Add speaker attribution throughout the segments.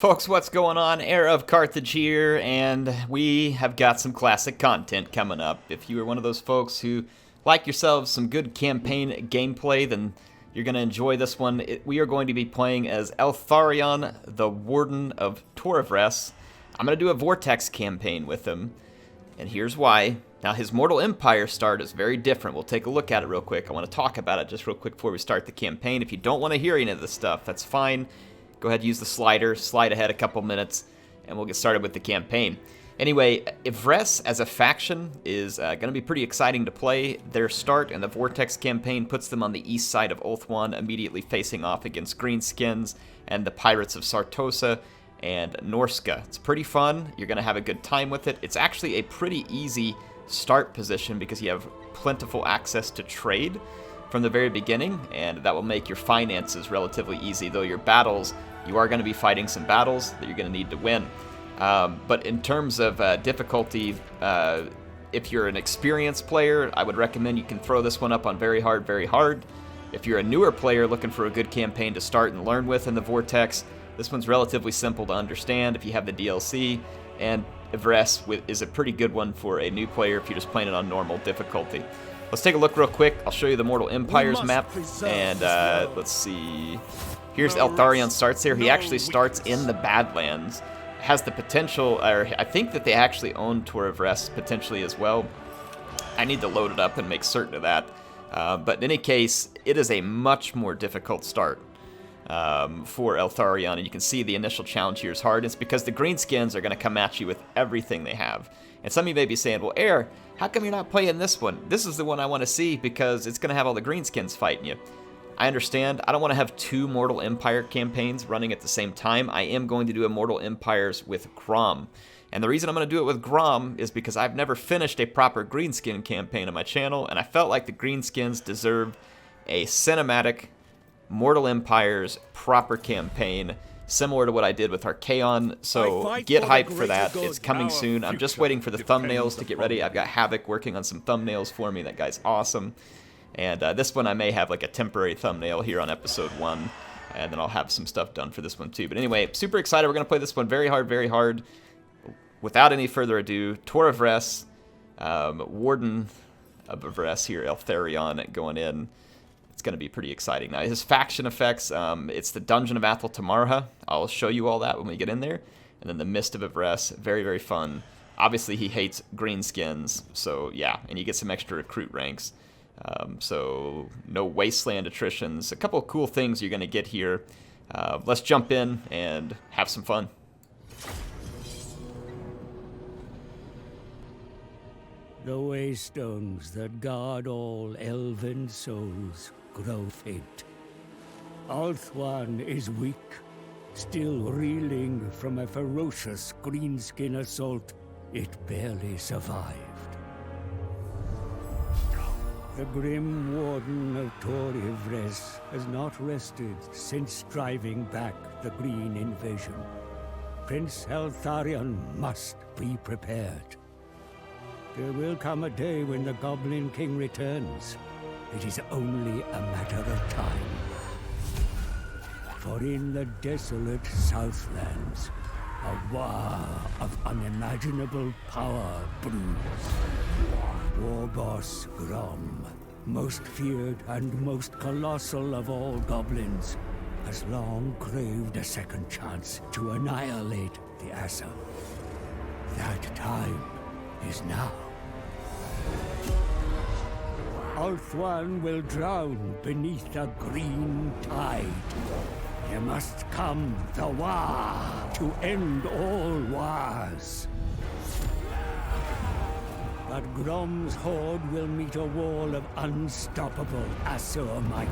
Speaker 1: Folks, what's going on? HeirofCarthage here, and we have got some classic content coming up. If you are one of those folks who like yourselves some good campaign gameplay, then you're going to enjoy this one. We are going to be playing as ELTHARION, the Warden of Yvresse. I'm going to do a Vortex campaign with him, and here's why. Now, his Mortal Empire start is very different. We'll take a look at it real quick. I want to talk about it just real quick before we start the campaign. If you don't want to hear any of this stuff, that's fine. Go ahead and use the slider, slide ahead a couple minutes, and we'll get started with the campaign. Anyway, Yvresse as a faction is going to be pretty exciting to play. Their start in the Vortex campaign puts them on the east side of Ulthuan, immediately facing off against Greenskins and the Pirates of Sartosa and Norska. It's pretty fun. You're going to have a good time with it. It's actually a pretty easy start position because you have plentiful access to trade from the very beginning, and that will make your finances relatively easy, though your battles, you are going to be fighting some battles that you're going to need to win. But in terms of difficulty, if you're an experienced player, I would recommend you can throw this one up on very hard, very hard. If you're a newer player looking for a good campaign to start and learn with in the Vortex, this one's relatively simple to understand if you have the DLC, and Yvresse is a pretty good one for a new player if you're just playing it on normal difficulty. Let's take a look real quick. I'll show you the Mortal Empires map, and let's see. Here's ELTHARION starts here. He actually starts in the Badlands. Has the potential, or I think that they actually own Yvresse potentially as well. I need to load it up and make certain of that. But in any case, it is a much more difficult start for ELTHARION, and you can see the initial challenge here is hard. It's because the Greenskins are going to come at you with everything they have. And some of you may be saying, well, Air, how come you're not playing this one? This is the one I want to see because it's going to have all the Greenskins fighting you. I understand. I don't want to have two Mortal Empire campaigns running at the same time. I am going to do a Mortal Empires with Grom. And the reason I'm going to do it with Grom is because I've never finished a proper Greenskin campaign on my channel, and I felt like the Greenskins deserved a cinematic Mortal Empires proper campaign, similar to what I did with Archaon, so get hyped for that. It's coming soon. I'm just waiting for the thumbnails to get ready. I've got HeirofCarthage working on some thumbnails for me. That guy's awesome. And this one I may have like a temporary thumbnail here on episode 1, and then I'll have some stuff done for this one too. But anyway, super excited. We're going to play this one very hard, very hard. Without any further ado, Yvresse, Warden of Yvresse here, ELTHARION going in. It's going to be pretty exciting. Now, his faction effects, it's the Dungeon of Athel Tamarha. I'll show you all that when we get in there. And then the Mist of Yvresse, very, very fun. Obviously, he hates Greenskins, so yeah, and you get some extra recruit ranks. So no wasteland attritions. A couple of cool things you're going to get here. Let's jump in and have some fun.
Speaker 2: The waystones that guard all elven souls grow faint. Ulthuan is weak, still reeling from a ferocious greenskin assault. It barely survived. The grim warden of Yvresse has not rested since driving back the green invasion. Prince ELTHARION must be prepared. There will come a day when the Goblin King returns. It is only a matter of time. For in the desolate Southlands, a war of unimaginable power brews. War boss Grom, most feared and most colossal of all goblins, has long craved a second chance to annihilate the Asa. That time is now. Ulthuan will drown beneath a green tide. There must come the war to end all wars. But Grom's horde will meet a wall of unstoppable Asur might.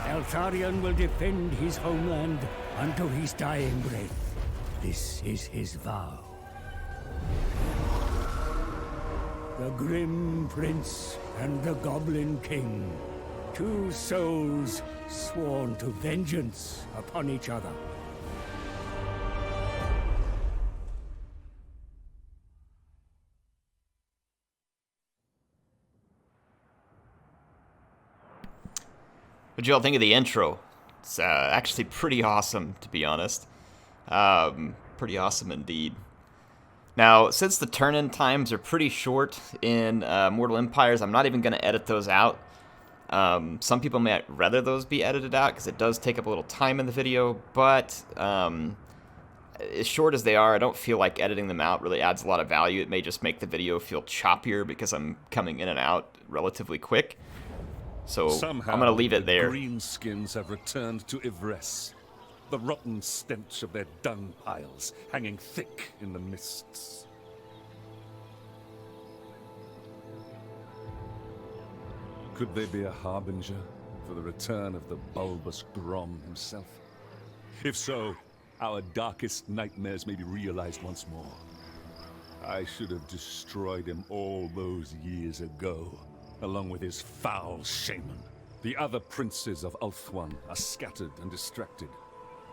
Speaker 2: ELTHARION will defend his homeland until his dying breath. This is his vow. The Grim Prince and the Goblin King. Two souls sworn to vengeance upon each other.
Speaker 1: What'd y'all think of the intro? It's actually pretty awesome, to be honest. Pretty awesome indeed. Now, since the turn-in times are pretty short in Mortal Empires, I'm not even going to edit those out. Some people may rather those be edited out because it does take up a little time in the video, but as short as they are, I don't feel like editing them out really adds a lot of value. It may just make the video feel choppier because I'm coming in and out relatively quick. So
Speaker 3: Somehow,
Speaker 1: I'm going to leave it there.
Speaker 3: The Greenskins have returned to Yvresse. The rotten stench of their dung piles hanging thick in the mists. Could they be a harbinger for the return of the bulbous Grom himself? If so, our darkest nightmares may be realized once more. I should have destroyed him all those years ago, along with his foul shaman. The other princes of Ulthuan are scattered and distracted,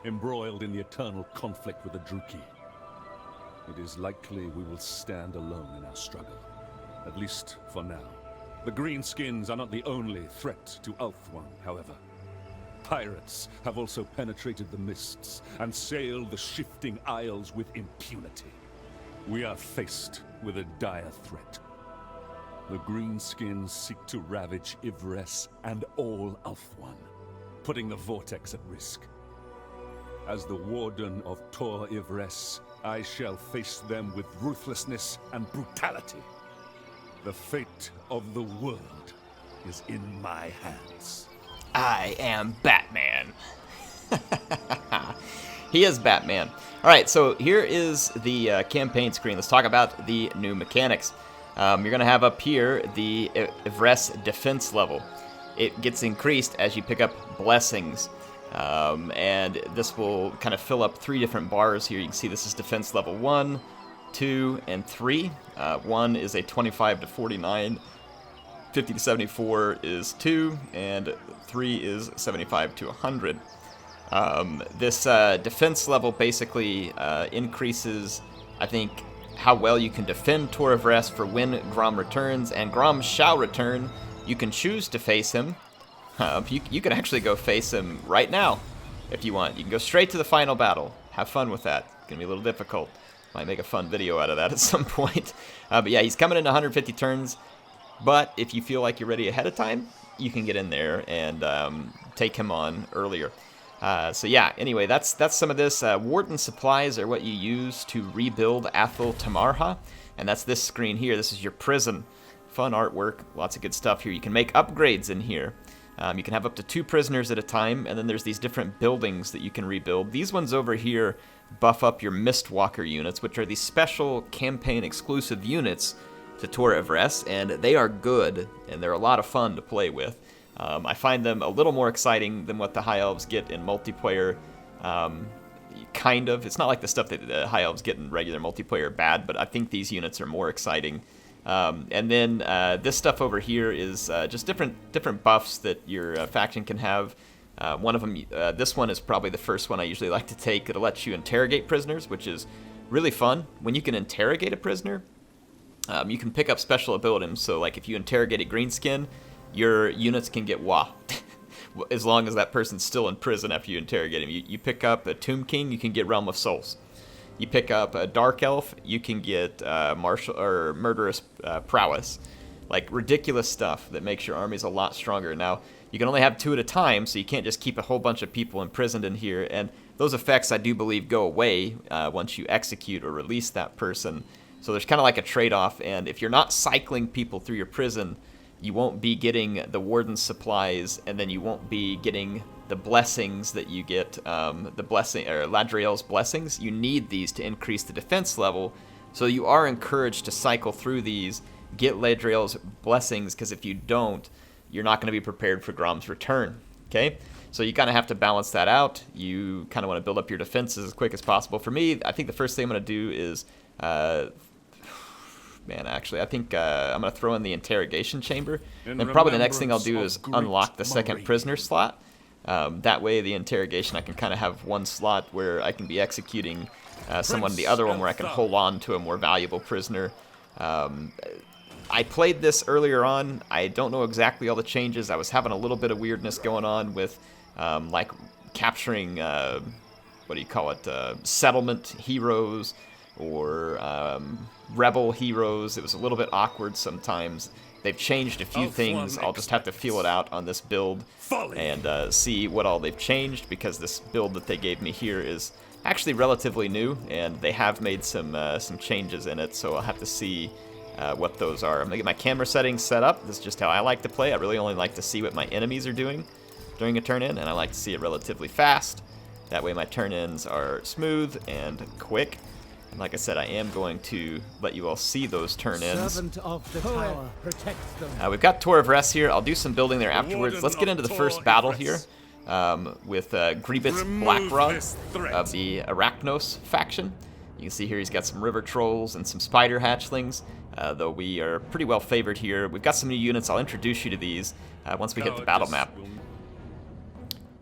Speaker 3: embroiled in the eternal conflict with the Druki. It is likely we will stand alone in our struggle, at least for now. The Greenskins are not the only threat to Ulthuan, however. Pirates have also penetrated the mists and sailed the shifting isles with impunity. We are faced with a dire threat. The Greenskins seek to ravage Yvresse and all Ulthuan, putting the Vortex at risk. As the Warden of Tor Yvresse, I shall face them with ruthlessness and brutality. The fate of the world is in my hands.
Speaker 1: I am Batman. He is Batman. All right, so here is the campaign screen. Let's talk about the new mechanics. You're going to have up here the Yvresse defense level. It gets increased as you pick up blessings. And this will kind of fill up 3 different bars here. You can see this is defense level 1, 2, and 3. 1 is a 25 to 49. 50 to 74 is 2, and 3 is 75 to 100. This defense level basically increases, I think, how well you can defend Tor Yvresse for when Grom returns, and Grom shall return. You can choose to face him. You can actually go face him right now if you want. You can go straight to the final battle. Have fun with that. It's going to be a little difficult. Might make a fun video out of that at some point. But yeah, he's coming in 150 turns. But if you feel like you're ready ahead of time, you can get in there and take him on earlier. So yeah, anyway, that's some of this. Warden supplies are what you use to rebuild Athel Tamarha. And that's this screen here. This is your prison. Fun artwork. Lots of good stuff here. You can make upgrades in here. You can have up to 2 prisoners at a time, and then there's these different buildings that you can rebuild. These ones over here buff up your Mistwalker units, which are these special campaign-exclusive units to Tor Yvresse, and they are good, and they're a lot of fun to play with. I find them a little more exciting than what the High Elves get in multiplayer. Kind of. It's not like the stuff that the High Elves get in regular multiplayer are bad, but I think these units are more exciting. And then this stuff over here is just different buffs that your faction can have. One of them, this one is probably the first one I usually like to take. It'll let you interrogate prisoners, which is really fun. When you can interrogate a prisoner, you can pick up special abilities. So like if you interrogate a Greenskin, your units can get WA. As long as that person's still in prison after you interrogate him. You pick up a Tomb King, you can get Realm of Souls. You pick up a Dark Elf, you can get martial or murderous prowess. Like ridiculous stuff that makes your armies a lot stronger. Now, you can only have 2 at a time, so you can't just keep a whole bunch of people imprisoned in here. And those effects, I do believe, go away once you execute or release that person. So there's kind of like a trade-off. And if you're not cycling people through your prison, you won't be getting the Warden's supplies, and then you won't be getting the blessings that you get, the blessing or Ladriel's blessings. You need these to increase the defense level, so you are encouraged to cycle through these, get Ladriel's blessings, because if you don't, you're not going to be prepared for Grom's return. Okay, so you kind of have to balance that out. You kind of want to build up your defenses as quick as possible. For me, I think the first thing I'm going to do is, I think I'm going to throw in the interrogation chamber. And then probably the next thing I'll do is unlock the second prisoner slot. That way, the interrogation, I can kind of have one slot where I can be executing someone, the other one where I can hold on to a more valuable prisoner. I played this earlier on. I don't know exactly all the changes. I was having a little bit of weirdness going on with like capturing what do you call it, settlement heroes or rebel heroes. It was a little bit awkward sometimes. They've changed a few things. I'll just have to feel it out on this build and see what all they've changed, because this build that they gave me here is actually relatively new, and they have made some changes in it, so I'll have to see what those are. I'm going to get my camera settings set up. This is just how I like to play. I really only like to see what my enemies are doing during a turn-in, and I like to see it relatively fast. That way my turn-ins are smooth and quick. And like I said, I am going to let you all see those turn-ins. We've got Tour of Yvresse here. I'll do some building there afterwards. Let's get into the first battle here with Griebit's Blackrod of the Arachnos faction. You can see here he's got some river trolls and some spider hatchlings, though we are pretty well favored here. We've got some new units. I'll introduce you to these once we hit the battle map.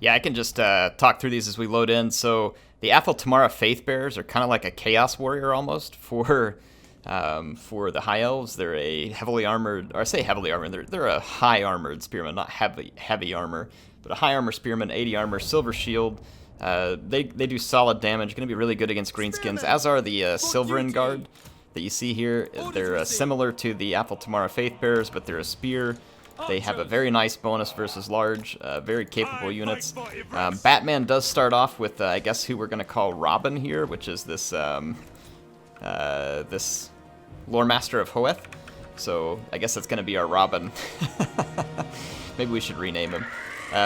Speaker 1: Yeah, I can just talk through these as we load in. So the Athel Tamara Faith Bearers are kind of like a Chaos Warrior almost for the High Elves. They're a heavily armored, or I say heavily armored, they're a high armored spearman, not heavy armor, but a high armor spearman, 80 armor, silver shield. They do solid damage, going to be really good against Greenskins, as are the Silverin Guard that you see here. They're similar to the Athel Tamara Faith Bearers, but they're a spear. They have a very nice bonus versus large, very capable units. Batman does start off with, I guess, who we're going to call Robin here, which is this this Lore Master of Hoeth. So I guess that's going to be our Robin. Maybe we should rename him.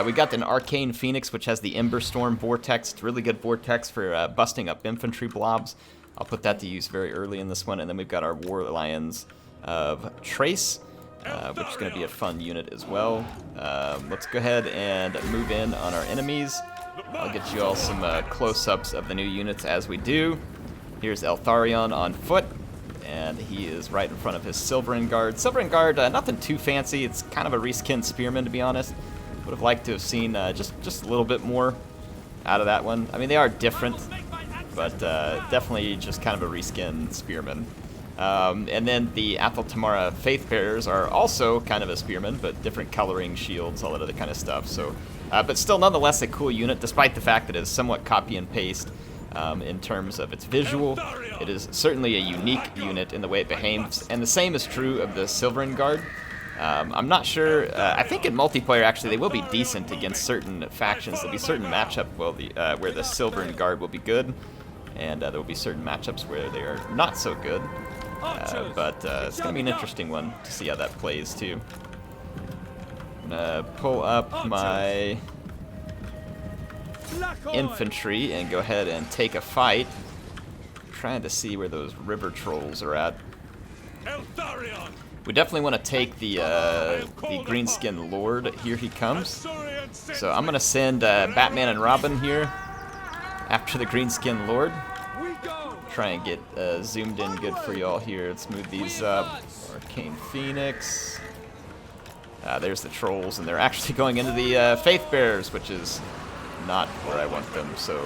Speaker 1: We got an Arcane Phoenix, which has the Ember Storm Vortex. It's a really good vortex for busting up infantry blobs. I'll put that to use very early in this one. And then we've got our War Lions of Trace, which is going to be a fun unit as well. Let's go ahead and move in on our enemies. I'll get you all some close-ups of the new units as we do. Here's ELTHARION on foot, and he is right in front of his Silverin Guard. Silverin Guard, nothing too fancy. It's kind of a reskinned spearman, to be honest. Would have liked to have seen just a little bit more out of that one. I mean, they are different, but definitely just kind of a reskinned spearman. And then the Athel Tamara Faith Bearers are also kind of a spearman, but different coloring, shields, all that other kind of stuff. So, but still nonetheless a cool unit, despite the fact that it is somewhat copy and paste in terms of its visual. It is certainly a unique unit in the way it behaves, and the same is true of the Silverin Guard. I'm not sure. I think in multiplayer, actually, they will be decent against certain factions. There'll be certain matchup where the Silverin Guard will be good, and there will be certain matchups where they are not so good. But it's going to be an interesting one to see how that plays, too. I'm going to pull up my infantry and go ahead and take a fight. I'm trying to see where those river trolls are at. We definitely want to take the Greenskin Lord. Here he comes. So I'm going to send Batman and Robin here after the Greenskin Lord. Try and get zoomed in good for y'all here. Let's move these up. Arcane Phoenix. There's the trolls, and they're actually going into the Faith Bearers, which is not where I want them, so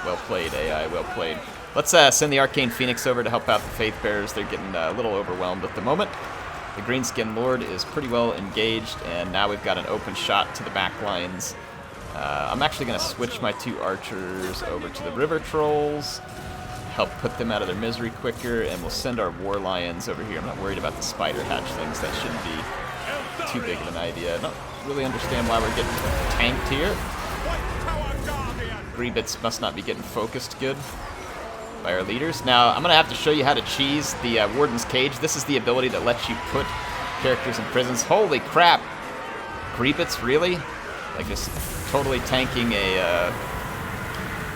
Speaker 1: well played, AI, well played. Let's send the Arcane Phoenix over to help out the Faith Bearers. They're getting a little overwhelmed at the moment. The Greenskin Lord is pretty well engaged, and now we've got an open shot to the back lines. I'm actually going to switch my two archers over to the River Trolls, help put them out of their misery quicker, and we'll send our War Lions over here. I'm not worried about the Spider Hatchlings. That shouldn't be too big of an idea. I don't really understand why we're getting tanked here. Griebit's must not be getting focused good by our leaders. Now, I'm going to have to show you how to cheese the Warden's Cage. This is the ability that lets you put characters in prisons. Holy crap! Griebit's, really? Like, just totally tanking a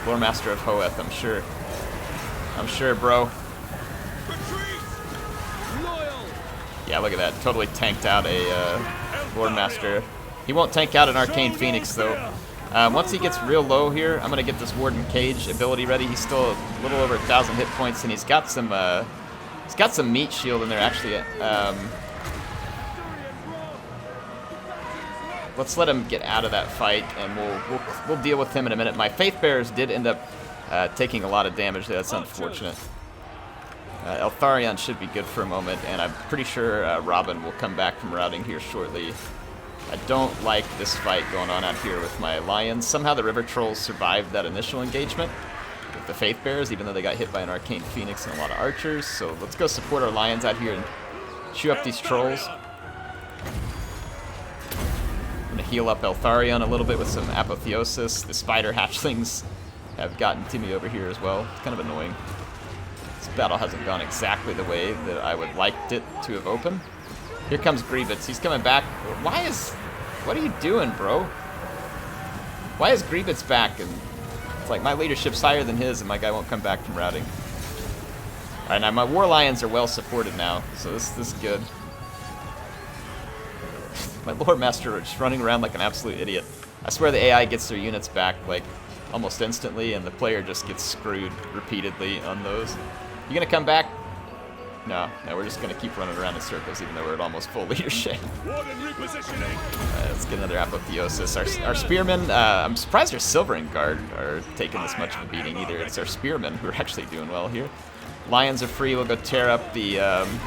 Speaker 1: Lore Master of Hoeth, I'm sure. I'm sure, bro. Yeah, look at that. Totally tanked out a Lore Master. He won't tank out an Arcane Phoenix, though. Once he gets real low here, I'm going to get this Warden Cage ability ready. He's still a little over 1,000 hit points, and he's got some meat shield in there, actually. Let's let him get out of that fight, and we'll deal with him in a minute. My Faith Bearers did end up taking a lot of damage there. That's unfortunate. ELTHARION should be good for a moment, and I'm pretty sure Robin will come back from routing here shortly. I don't like this fight going on out here with my lions. Somehow the river trolls survived that initial engagement with the faith bearers, even though they got hit by an arcane phoenix and a lot of archers. So let's go support our lions out here and chew up these trolls. I'm gonna heal up ELTHARION a little bit with some apotheosis. The spider hatchlings have gotten to me over here as well. It's kind of annoying. This battle hasn't gone exactly the way that I would like it to have opened. Here comes Grievous. He's coming back. What are you doing, bro? Why is Grievous back? And it's like my leadership's higher than his, and my guy won't come back from routing. All right, now my war lions are well supported now, so this is good. My Lord Master is running around like an absolute idiot. I swear the AI gets their units back like almost instantly, and the player just gets screwed repeatedly on those. You gonna come back? No, we're just gonna keep running around in circles even though we're at almost full leadership. Let's get another apotheosis. Our spearmen, I'm surprised our Silvering Guard are taking this much of a beating either. It's our spearmen who are actually doing well here. Lions are free, we'll go tear up the, and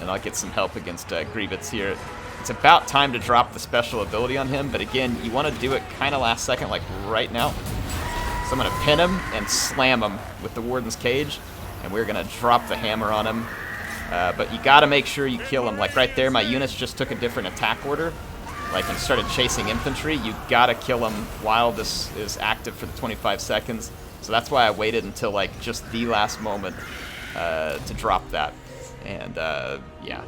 Speaker 1: I'll get some help against Grievous here. It's about time to drop the special ability on him, but again, you want to do it kind of last second, like right now. So I'm going to pin him and slam him with the Warden's Cage, and we're going to drop the hammer on him. But you got to make sure you kill him. Like right there, my units just took a different attack order, like and started chasing infantry. You got to kill him while this is active for the 25 seconds. So that's why I waited until like just the last moment to drop that. And yeah.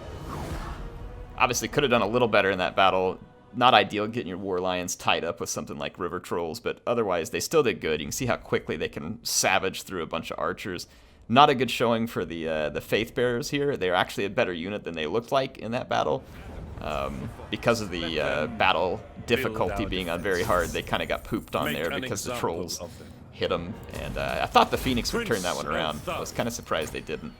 Speaker 1: Obviously could have done a little better in that battle. Not ideal getting your war lions tied up with something like river trolls, but otherwise they still did good. You can see how quickly they can savage through a bunch of archers. Not a good showing for the faith bearers here. They're actually a better unit than they looked like in that battle. Because of the battle difficulty being on very hard, they kind of got pooped on there because the trolls hit them. And I thought the Phoenix would turn that one around. I was kind of surprised they didn't.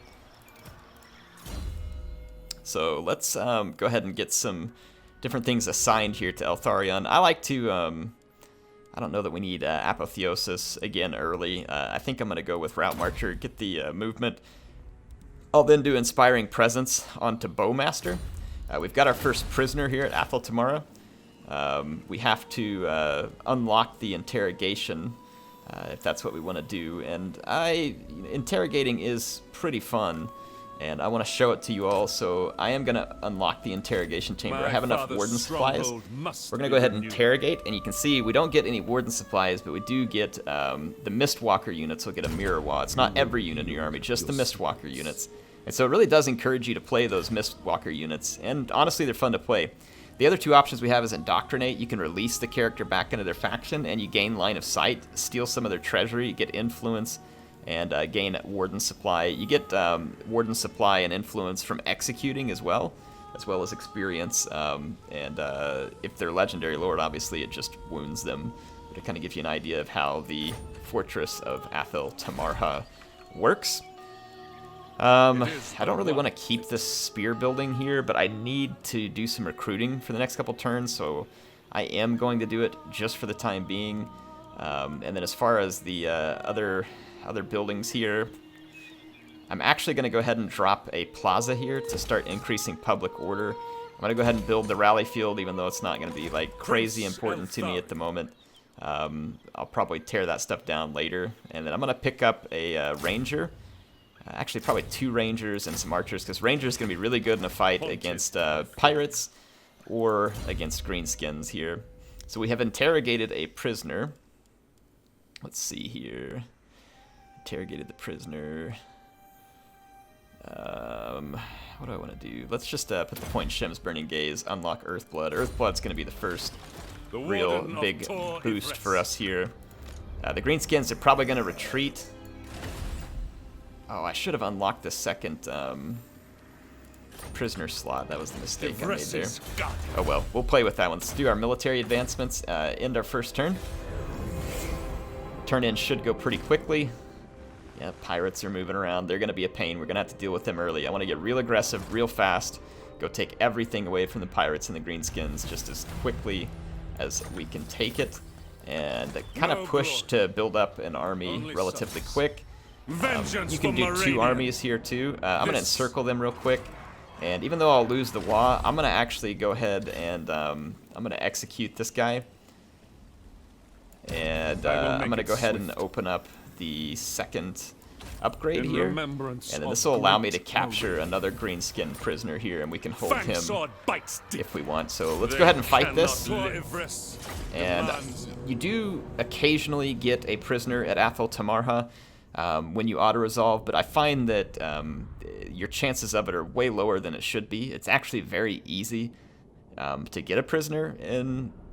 Speaker 1: So let's go ahead and get some different things assigned here to ELTHARION. I like to, I don't know that we need apotheosis again early. I think I'm going to go with Route Marcher, get the movement. I'll then do Inspiring Presence onto Bowmaster. We've got our first prisoner here at Athel tomorrow. We have to unlock the interrogation if that's what we want to do. And interrogating is pretty fun. And I want to show it to you all, so I am going to unlock the interrogation chamber. I have enough warden supplies. We're going to go ahead and interrogate, and you can see we don't get any warden supplies, but we do get the Mistwalker units will get a mirror wall. It's not every unit in your army, just the Mistwalker units. And so it really does encourage you to play those Mistwalker units, and honestly, they're fun to play. The other two options we have is Indoctrinate. You can release the character back into their faction, and you gain line of sight, steal some of their treasury, you get influence, and gain Warden Supply. You get Warden Supply and influence from executing as well as experience. If they're Legendary Lord, obviously it just wounds them. But it kind of gives you an idea of how the Fortress of Athel Tamarha works. I don't really want to keep this spear building here, but I need to do some recruiting for the next couple turns, so I am going to do it just for the time being. And then as far as the other buildings here, I'm actually going to go ahead and drop a plaza here to start increasing public order. I'm going to go ahead and build the rally field, even though it's not going to be like crazy important to me at the moment. I'll probably tear that stuff down later, and then I'm going to pick up a ranger. Actually, probably 2 rangers and some archers, because rangers going to be really good in a fight against pirates or against greenskins here. So we have interrogated a prisoner. Let's see here. Interrogated the prisoner. What do I want to do? Let's just put the point Shem's Burning Gaze, unlock Earthblood. Earthblood's going to be the first real big boost for us here. The Greenskins are probably going to retreat. Oh, I should have unlocked the second prisoner slot. That was the mistake I made there. Oh well, we'll play with that one. Let's do our military advancements. End our first turn. Turn in should go pretty quickly. Yeah, pirates are moving around. They're going to be a pain. We're going to have to deal with them early. I want to get real aggressive, real fast. Go take everything away from the pirates and the greenskins just as quickly as we can take it. And kind of push to build up an army relatively quick. You can do 2 armies here too. I'm going to encircle them real quick. And even though I'll lose the Wa, I'm going to actually go ahead and I'm going to execute this guy. And I'm going to go ahead and open up the second upgrade here. And then this will allow me to capture another Greenskin prisoner here, and we can hold him if we want. So let's go ahead and fight this. And you do occasionally get a prisoner at Athol Tamarha when you auto-resolve, but I find that your chances of it are way lower than it should be. It's actually very easy to get a prisoner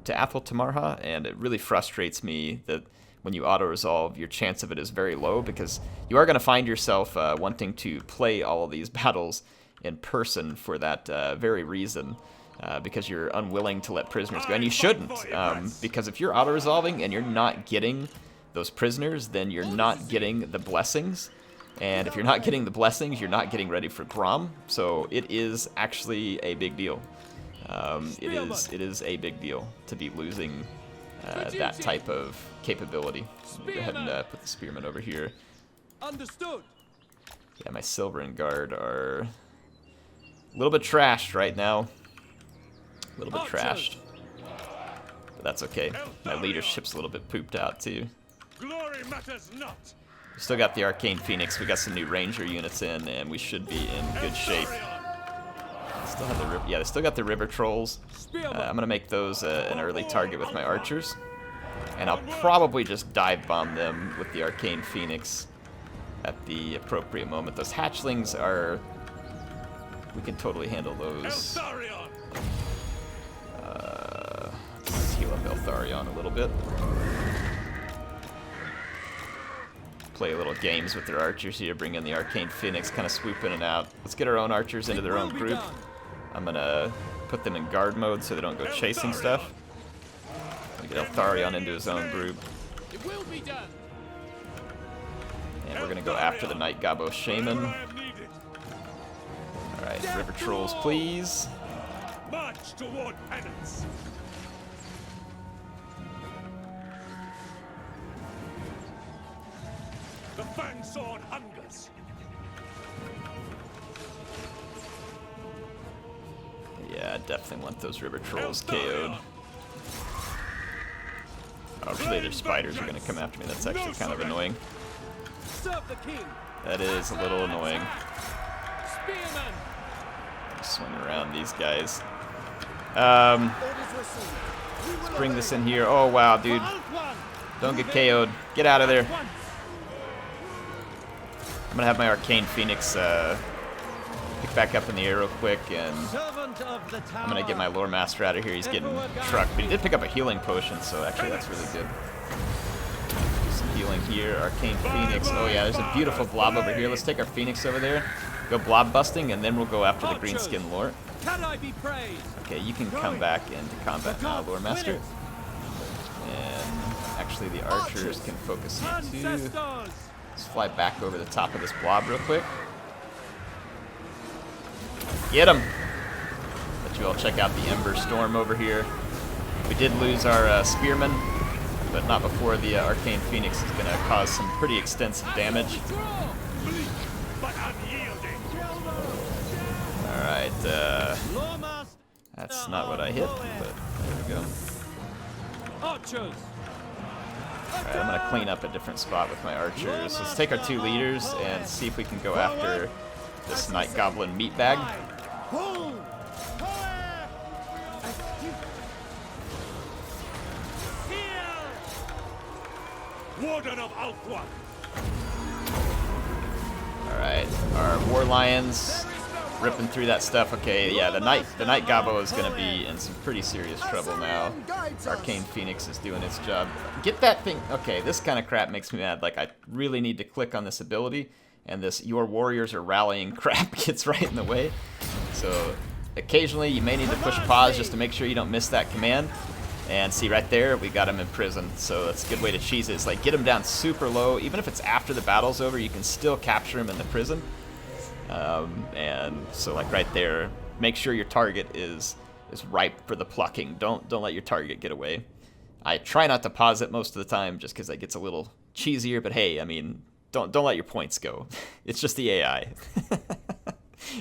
Speaker 1: to Athol Tamarha, and it really frustrates me that when you auto-resolve, your chance of it is very low, because you are going to find yourself wanting to play all of these battles in person for that very reason, because you're unwilling to let prisoners go. And you shouldn't, because if you're auto-resolving and you're not getting those prisoners, then you're not getting the blessings. And if you're not getting the blessings, you're not getting ready for Grom. So it is actually a big deal. It is a big deal to be losing that type of capability. Let me go ahead and put the spearmen over here.
Speaker 4: Understood.
Speaker 1: Yeah, my Silver and Guard are a little bit trashed right now. A little bit trashed. But that's okay. My leadership's a little bit pooped out too.
Speaker 3: Glory matters not.
Speaker 1: We still got the Arcane Phoenix. We got some new Ranger units in, and we should be in good shape. Still have the they still got the River Trolls. I'm gonna make those an early target with my archers, and I'll probably just dive bomb them with the Arcane Phoenix at the appropriate moment. Those hatchlings are, we can totally handle those. Let's heal up ELTHARION a little bit. Play little games with their archers here, bring in the Arcane Phoenix, kind of swoop in and out. Let's get our own archers into their own group. I'm gonna put them in guard mode so they don't go chasing stuff. We get ELTHARION into his own group. And we're gonna go after the Night Gabo Shaman. Alright, River Trolls, please.
Speaker 3: March toward penance. The fang sword hungers.
Speaker 1: Yeah, I definitely want those River Trolls KO'd. Obviously, their spiders are going to come after me. That's actually kind of annoying. That is a little annoying. Swing around these guys. Let's bring this in here. Oh, wow, dude. Don't get KO'd. Get out of there. I'm going to have my Arcane Phoenix pick back up in the air real quick, and I'm going to get my Lore Master out of here. He's getting trucked, but he did pick up a healing potion, so actually that's really good. Do some healing here. Arcane Phoenix. Oh yeah, there's a beautiful blob over here. Let's take our Phoenix over there, go blob busting, and then we'll go after the Greenskin Lore. Okay, you can come back into combat now, Lore Master. And actually the archers can focus you too. Let's fly back over the top of this blob real quick. Get him! Let you all check out the Ember Storm over here. We did lose our Spearman, but not before the Arcane Phoenix is going to cause some pretty extensive damage. Alright, that's not what I hit, but there we go. Alright, I'm going to clean up a different spot with my archers. Let's take our two leaders and see if we can go after this Night Goblin meatbag.
Speaker 3: Warden of Althwa.
Speaker 1: Alright, our War Lions ripping through that stuff. Okay, yeah, the Night Gabo is going to be in some pretty serious trouble now. Arcane Phoenix is doing its job. Get that thing. Okay, this kind of crap makes me mad. Like, I really need to click on this ability, and this "your warriors are rallying" crap gets right in the way. So occasionally you may need to push pause just to make sure you don't miss that command. And see right there, we got him in prison. So that's a good way to cheese it. It's like, get him down super low. Even if it's after the battle's over, you can still capture him in the prison. And so like right there, make sure your target is ripe for the plucking. Don't let your target get away. I try not to pause it most of the time just because it gets a little cheesier, but hey, I mean, don't let your points go. It's just the AI.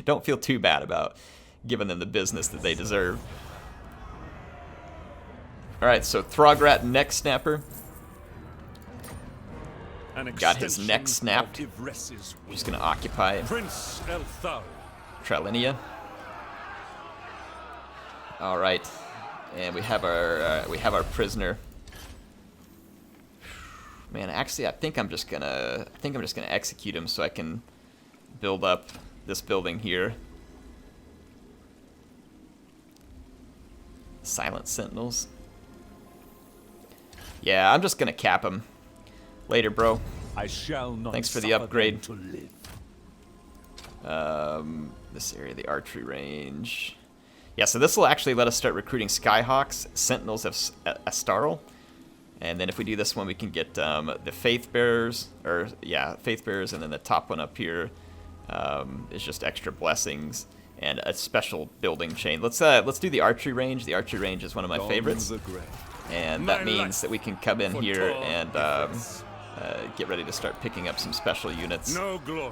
Speaker 1: don't feel too bad about giving them the business that they deserve. Alright, so Thrograt Neck Snapper. Got his neck snapped. Just gonna occupy
Speaker 3: Prince ELTHARION.
Speaker 1: Tralinia. Alright. And we have our prisoner. Man, actually I think I'm just gonna execute him so I can build up this building here. Silent Sentinels. Yeah, I'm just gonna cap him. Later, bro.
Speaker 3: I shall not.
Speaker 1: Thanks for the
Speaker 3: suffer
Speaker 1: upgrade.
Speaker 3: them to live.
Speaker 1: This area, the archery range. Yeah, so this will actually let us start recruiting Skyhawks, Sentinels of Astarl. And then if we do this one, we can get the Faith Bearers, Faith Bearers, and then the top one up here is just extra blessings and a special building chain. Let's do the archery range. The archery range is one of my favorites, and that means that we can come in here and get ready to start picking up some special units.
Speaker 3: No glory.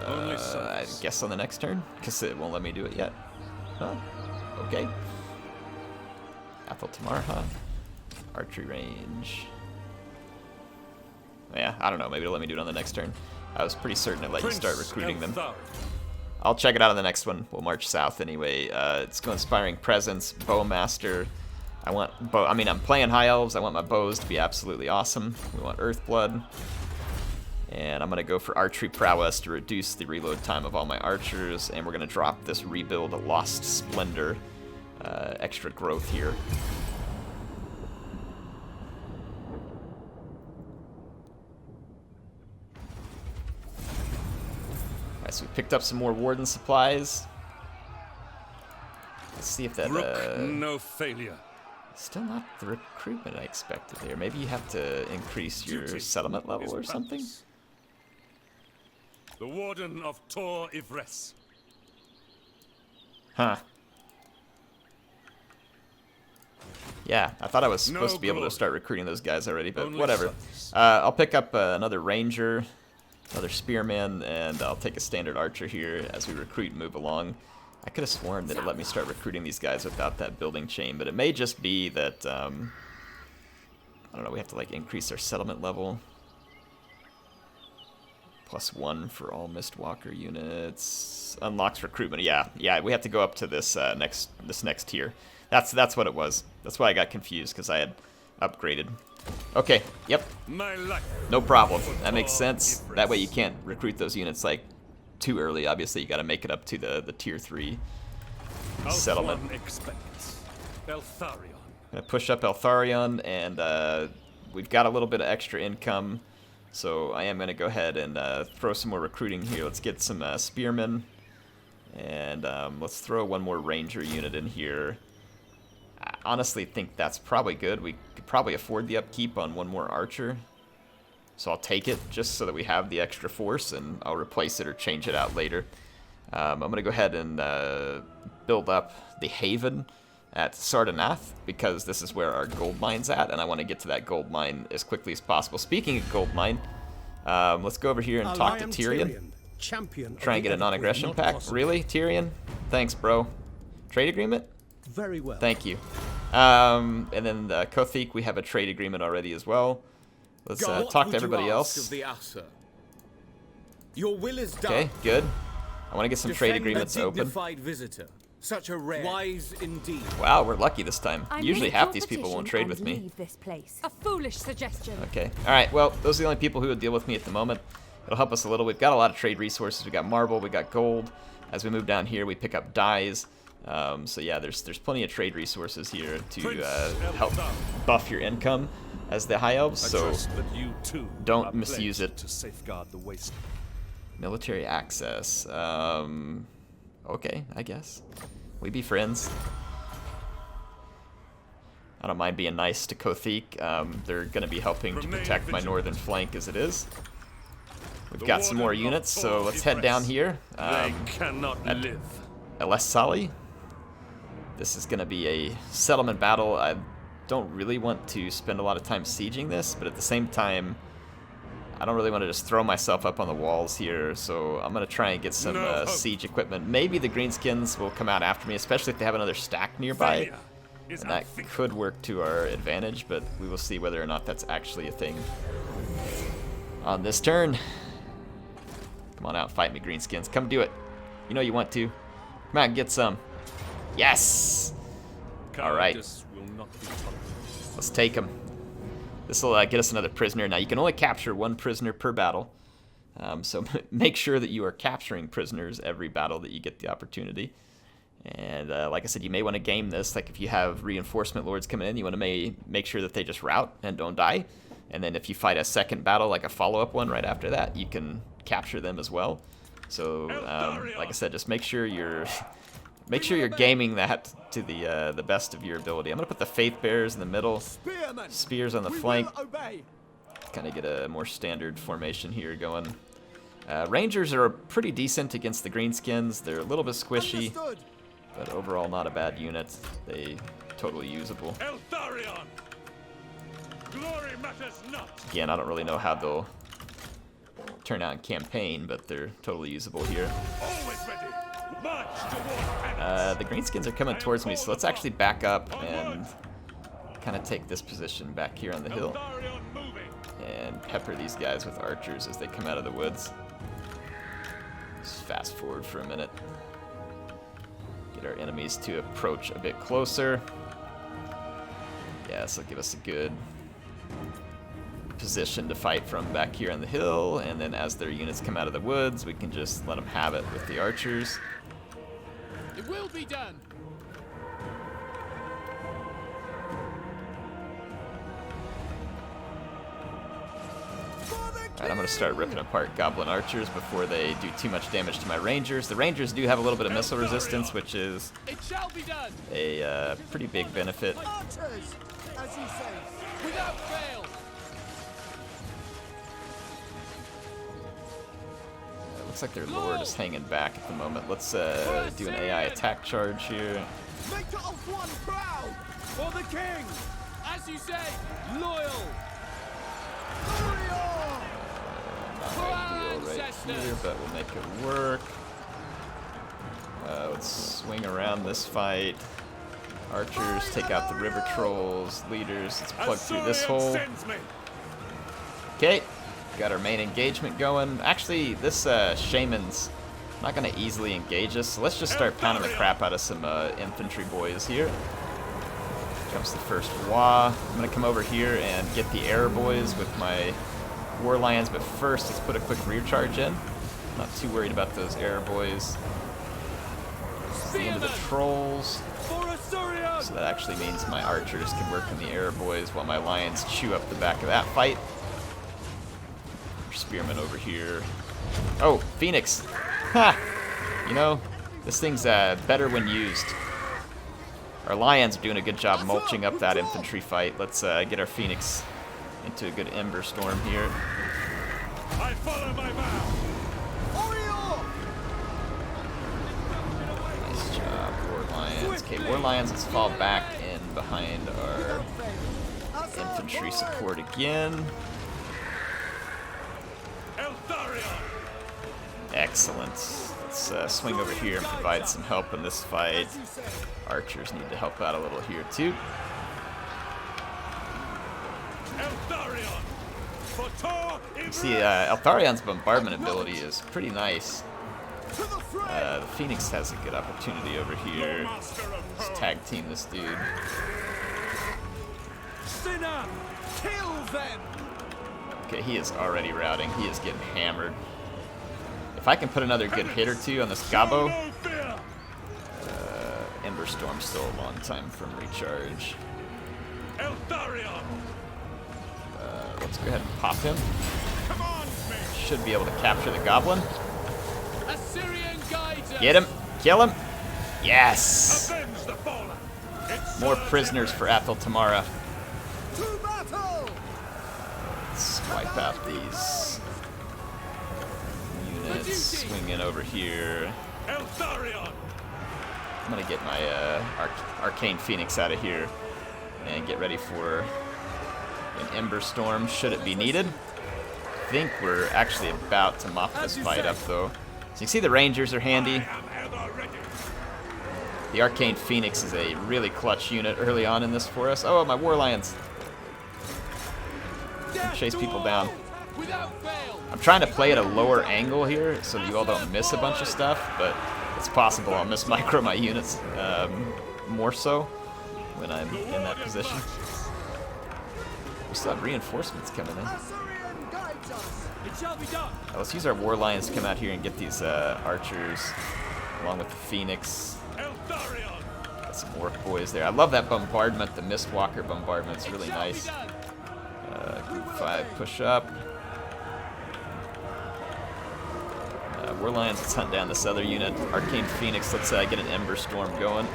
Speaker 3: Only
Speaker 1: I guess on the next turn, because it won't let me do it yet. Huh? Okay. Athel Tamarha. Archery range. Yeah, I don't know. Maybe it'll let me do it on the next turn. I was pretty certain it let you start recruiting them. I'll check it out on the next one. We'll march south anyway. Let's go Inspiring Presence, Bowmaster. I'm playing High Elves. I want my bows to be absolutely awesome. We want Earthblood. And I'm going to go for Archery Prowess to reduce the reload time of all my archers. And we're going to drop this Rebuild Lost Splendor extra growth here. Alright, so we picked up some more Warden supplies. Let's see if that...
Speaker 3: no failure.
Speaker 1: Still not the recruitment I expected there. Maybe you have to increase your settlement level or something?
Speaker 3: The Warden of Tor Yvresse.
Speaker 1: Huh. Yeah, I thought I was supposed to be able to start recruiting those guys already, but whatever. I'll pick up another Ranger, another Spearman, and I'll take a standard Archer here as we recruit and move along. I could have sworn that it let me start recruiting these guys without that building chain, but it may just be that, I don't know, we have to like increase our settlement level. +1 for all Mistwalker units. Unlocks recruitment. Yeah, we have to go up to this next tier. That's what it was. That's why I got confused, because I had upgraded. Okay, yep. No problem. That makes sense. That way you can't recruit those units like too early. Obviously, you got to make it up to the tier 3 settlement. Gonna push up ELTHARION, and we've got a little bit of extra income, so I am gonna go ahead and throw some more recruiting here. Let's get some spearmen, and let's throw one more ranger unit in here. I honestly think that's probably good. We could probably afford the upkeep on one more archer. So I'll take it just so that we have the extra force, and I'll replace it or change it out later. I'm going to go ahead and build up the Haven at Sardanath, because this is where our gold mine's at, and I want to get to that gold mine as quickly as possible. Speaking of gold mine, let's go over here and talk to Tyrion. Try and get a non-aggression pact. Really, Tyrion? Thanks, bro. Trade agreement?
Speaker 4: Very well.
Speaker 1: Thank you. And then Kothik, we have a trade agreement already as well. Let's talk to everybody else.
Speaker 4: Your will is done.
Speaker 1: Okay, good. I want to get some trade agreements open.
Speaker 4: Visitor. Such a rare. Wise indeed.
Speaker 1: Wow, we're lucky this time. Usually half these people won't trade with me.
Speaker 5: Leave this place. A foolish suggestion.
Speaker 1: Okay. All right. Well, those are the only people who will deal with me at the moment. It'll help us a little. We've got a lot of trade resources. We got marble. We got gold. As we move down here, we pick up dyes. So yeah, there's plenty of trade resources here to help buff your income as the high elves. So don't misuse it.
Speaker 3: To safeguard the waste.
Speaker 1: Military access. Okay, I guess. We be friends. I don't mind being nice to Kothik. They're going to be helping to protect my northern flank as it is. We've got some more units, so let's head down here.
Speaker 3: They cannot live.
Speaker 1: Elessali. This is going to be a settlement battle. I don't really want to spend a lot of time sieging this, but at the same time, I don't really want to just throw myself up on the walls here, so I'm going to try and get some siege equipment. Maybe the Greenskins will come out after me, especially if they have another stack nearby. And that could work to our advantage, but we will see whether or not that's actually a thing on this turn. Come on out, fight me, Greenskins. Come do it. You know you want to. Come out and get some. Yes! Alright. Let's take him. This will get us another prisoner. Now, you can only capture one prisoner per battle. So make sure that you are capturing prisoners every battle that you get the opportunity. And like I said, you may want to game this. Like if you have reinforcement lords coming in, you want to make sure that they just rout and don't die. And then if you fight a second battle, like a follow-up one right after that, you can capture them as well. So like I said, just make sure you're gaming that to the best of your ability. I'm gonna put the Faith Bearers in the middle, spears on the flank. Kind of get a more standard formation here going. Rangers are pretty decent against the Greenskins. They're a little bit squishy, but overall not a bad unit. They totally usable.
Speaker 3: ELTHARION! Glory matters not.
Speaker 1: Again, I don't really know how they'll turn out in campaign, but they're totally usable here.
Speaker 3: Always ready. March toward
Speaker 1: The Greenskins are coming towards me, so let's actually back up and kind of take this position back here on the hill
Speaker 3: ELTHARION moving.
Speaker 1: and pepper these guys with archers as they come out of the woods. Just fast forward for a minute. Get our enemies to approach a bit closer. Yeah, this will give us a good position to fight from back here on the hill, and then as their units come out of the woods, we can just let them have it with the archers.
Speaker 6: It will be done.
Speaker 1: Alright, I'm going to start ripping apart goblin archers before they do too much damage to my rangers. The rangers do have a little bit of missile resistance, which is
Speaker 6: It shall be done.
Speaker 1: a pretty big benefit.
Speaker 6: Archers, as you say, without fail.
Speaker 1: Looks like their lord is hanging back at the moment. Let's do an AI attack charge here.
Speaker 6: Make it of one proud for the king. As you say, loyal.
Speaker 1: Not ideal right here, but we'll make it work. Let's swing around this fight. Archers take out the river trolls. Leaders, let's plug through this hole. Okay, got our main engagement going. Actually, this shaman's not going to easily engage us, so let's just start pounding the crap out of some infantry boys here. Comes the first Wah. I'm going to come over here and get the air boys with my war lions, but first let's put a quick rear charge in. Not too worried about those air boys. It's the end of the trolls. So that actually means my archers can work on the air boys while my lions chew up the back of that fight. Spearmen over here. Oh, Phoenix. Ha! You know, this thing's better when used. Our lions are doing a good job mulching up that infantry fight. Let's get our Phoenix into a good Ember Storm here.
Speaker 3: I follow my vow.
Speaker 1: Nice job, War Lions. Okay, War Lions, let's fall back in behind our infantry support again.
Speaker 3: ELTHARION!
Speaker 1: Excellent. Let's swing over here and provide some help in this fight. Archers need to help out a little here too.
Speaker 3: ELTHARION!
Speaker 1: You see, ELTHARION's bombardment ability is pretty nice. The Phoenix has a good opportunity over here. Let's tag team this dude.
Speaker 6: Sinner, kill them.
Speaker 1: Okay, he is already routing. He is getting hammered. If I can put another good hit or two on this Gobbo, Ember Storm's still a long time from recharge.
Speaker 3: ELTHARION!
Speaker 1: Let's go ahead and pop him. Should be able to capture the Goblin.
Speaker 6: Assyrian guides us.
Speaker 1: Get him! Kill him! Yes!
Speaker 3: Avenge the fallen!
Speaker 1: More prisoners for Athel Tamara.
Speaker 6: To battle.
Speaker 1: Let's wipe out these units. Swing in over here.
Speaker 3: ELTHARION!
Speaker 1: I'm gonna get my Arcane Phoenix out of here and get ready for an Ember Storm should it be needed. think we're actually about to mop this fight up, though. So you see the Rangers are handy. The Arcane Phoenix is a really clutch unit early on in this for us. Oh, my War Lions. Chase people down. I'm trying to play at a lower angle here so that you all don't miss a bunch of stuff, but it's possible I'll miss micro my units more so when I'm in that position. We still have reinforcements coming in. Let's use our War Lions to come out here and get these archers along with the Phoenix. Got some Orc boys there. I love that bombardment, the Mistwalker bombardment. It's really nice. Group 5 push up. War Lions, let's hunt down this other unit. Arcane Phoenix, let's get an Ember Storm going.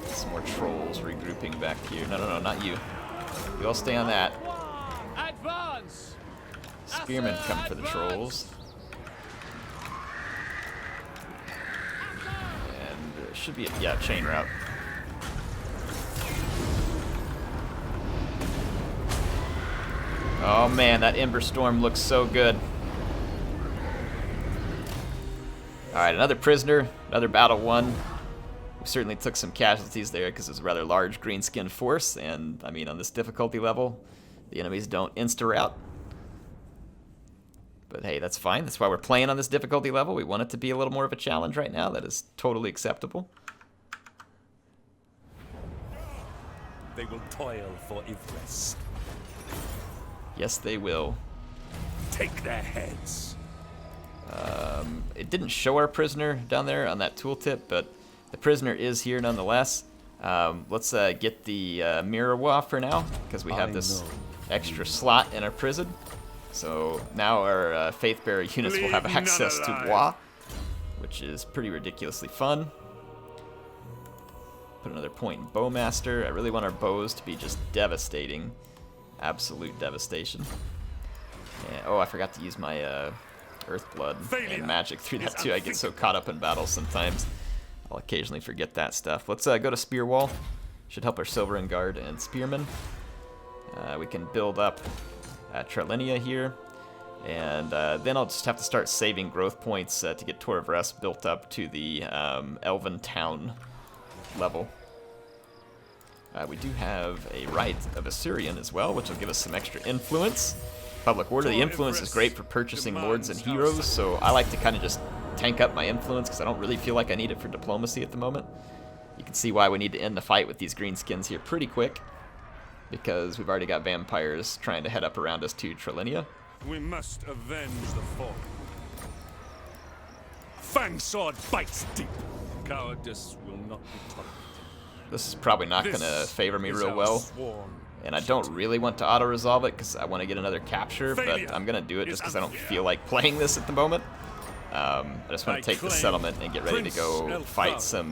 Speaker 1: Some more trolls regrouping back here. No, not you. You all stay on that.
Speaker 6: Advance.
Speaker 1: Spearmen come for the trolls. And should be, yeah, chain route. Oh man, that Ember Storm looks so good. Alright, another prisoner, another battle won. We certainly took some casualties there because it was a rather large greenskin force, and I mean on this difficulty level, the enemies don't insta-rout. But hey, that's fine. That's why we're playing on this difficulty level. We want it to be a little more of a challenge right now. That is totally acceptable.
Speaker 3: They will toil for Yvresse.
Speaker 1: Yes, they will.
Speaker 3: Take their heads.
Speaker 1: It didn't show our prisoner down there on that tooltip, but the prisoner is here nonetheless. Let's get the Mirror for now, because we have this extra slot in our prison. So now our Faithbearer units will have access to Wa, which is pretty ridiculously fun. Put another point in Bowmaster. I really want our bows to be just devastating. Absolute devastation. And, oh, I forgot to use my Earthblood and magic through that too. I get so caught up in battle sometimes. I'll occasionally forget that stuff. Let's go to Spear Wall. Should help our Silverin Guard and Spearmen. We can build up Trelinia here. And then I'll just have to start saving growth points to get Tor of Rest built up to the Elven Town level. We do have a Rite of Assyrian as well, which will give us some extra influence. Public Order, the influence is great for purchasing lords and heroes, so I like to kind of just tank up my influence because I don't really feel like I need it for diplomacy at the moment. You can see why we need to end the fight with these greenskins here pretty quick, because we've already got vampires trying to head up around us to Trelinia.
Speaker 3: We must avenge the fallen. Fang sword bites deep. Cowardice will not be tolerated.
Speaker 1: This is probably not going to favor me real well, and I don't really want to auto-resolve it because I want to get another capture, but I'm going to do it just because I don't feel like playing this at the moment. I just want to take the settlement and get ready to go fight some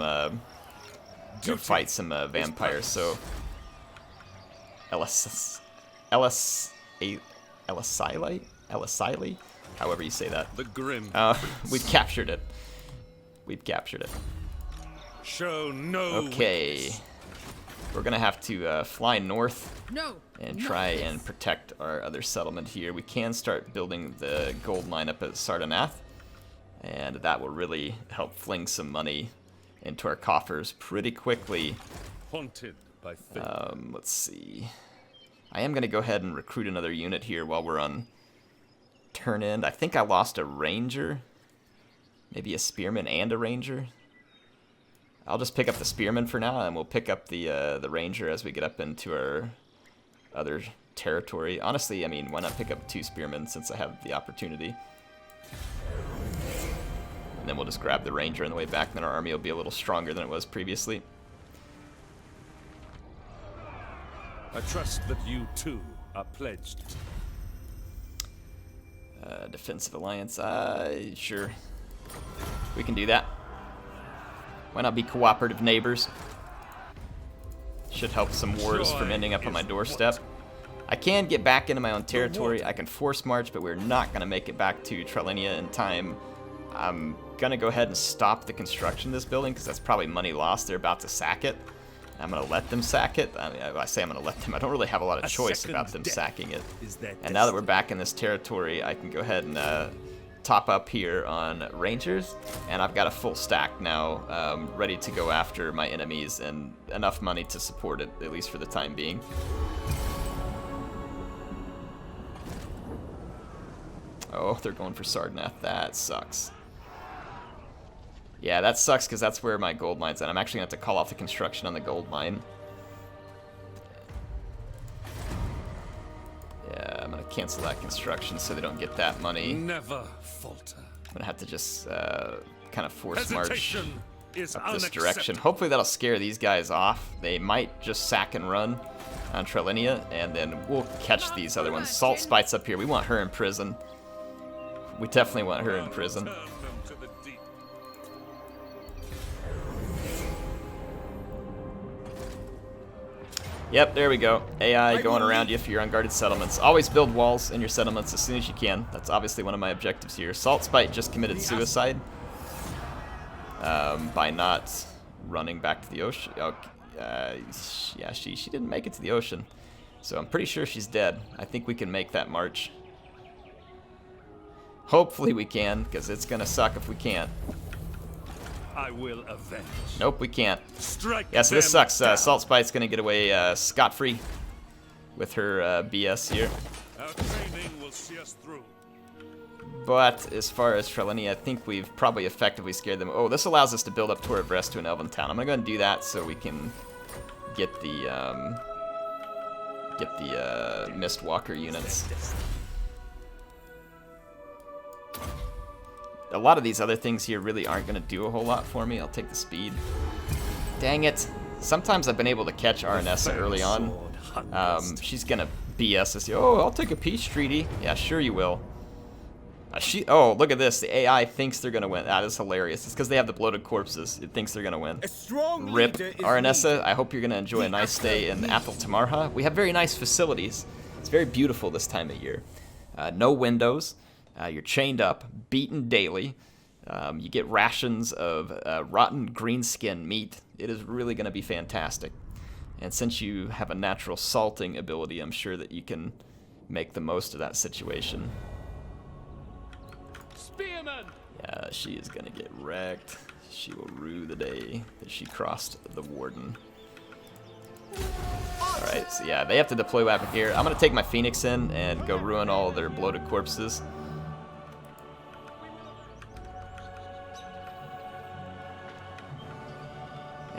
Speaker 1: vampires. So Elisili, however you say that.
Speaker 3: The grim.
Speaker 1: We've captured it. We've captured it.
Speaker 3: Show no.
Speaker 1: Okay. We're gonna have to fly north and try and protect our other settlement here. We can start building the gold mine up at Sardonath, and that will really help fling some money into our coffers pretty quickly.
Speaker 3: Haunted by fate.
Speaker 1: Let's see. I am gonna go ahead and recruit another unit here while we're on turn end. I think I lost a ranger, maybe a spearman and a ranger. I'll just pick up the spearman for now, and we'll pick up the ranger as we get up into our other territory. Honestly, I mean, why not pick up 2 spearmen since I have the opportunity? And then we'll just grab the ranger on the way back, and then our army will be a little stronger than it was previously.
Speaker 3: I trust that you too are pledged.
Speaker 1: Defensive alliance, sure. We can do that. Why not be cooperative neighbors? Should help some wars from ending up on my doorstep. I can get back into my own territory. I can force march, but we're not going to make it back to Trelinia in time. I'm going to go ahead and stop the construction of this building because that's probably money lost. They're about to sack it. I'm gonna let them sack it. I mean, I say I'm gonna let them. I don't really have a lot of choice about them sacking it. And now that we're back in this territory, I can go ahead and top up here on Rangers, and I've got a full stack now, ready to go after my enemies, and enough money to support it, at least for the time being. Oh, they're going for Sardnath. That sucks. Yeah, that sucks because that's where my gold mine's at. I'm actually going to have to call off the construction on the gold mine. Yeah, I'm going to cancel that construction so they don't get that money.
Speaker 3: Never falter.
Speaker 1: I'm going to have to just kind of force march
Speaker 3: is
Speaker 1: up this direction. Hopefully that'll scare these guys off. They might just sack and run on Trelinia, and then we'll catch these other ones. Salt Spite's up here. We want her in prison. We definitely want her in prison. Yep, there we go. AI going around you for your unguarded settlements. Always build walls in your settlements as soon as you can. That's obviously one of my objectives here. Salt Spite just committed suicide by not running back to the ocean. Yeah, she didn't make it to the ocean. So I'm pretty sure she's dead. I think we can make that march. Hopefully we can, because it's going to suck if we can't.
Speaker 3: I will avenge.
Speaker 1: Nope, we can't.
Speaker 3: Strike
Speaker 1: yeah, so this sucks.
Speaker 3: down.
Speaker 1: Salt Spite's gonna get away scot-free with her BS here.
Speaker 3: Our training will see us through.
Speaker 1: But as far as Trelinia, I think we've probably effectively scared them. Oh, this allows us to build up toward Yvresse to an elven town. I'm gonna go ahead and do that so we can get the Mistwalker units. A lot of these other things here really aren't going to do a whole lot for me. I'll take the speed. Dang it. Sometimes I've been able to catch Arnessa early on. She's going to BS us. Oh, I'll take a peace treaty. Yeah, sure you will. Oh, look at this. The AI thinks they're going to win. That is hilarious. It's because they have the bloated corpses. It thinks they're going to win. Rip, Arnessa. I hope you're going to enjoy a nice stay in Athel Tamarha. We have very nice facilities. It's very beautiful this time of year. No windows. You're chained up, beaten daily. You get rations of rotten greenskin meat. It is really going to be fantastic. And since you have a natural salting ability, I'm sure that you can make the most of that situation.
Speaker 6: Spearman!
Speaker 1: Yeah, she is going to get wrecked. She will rue the day that she crossed the Warden. Alright, so yeah, they have to deploy weapon here. I'm going to take my Phoenix in and go ruin all of their bloated corpses.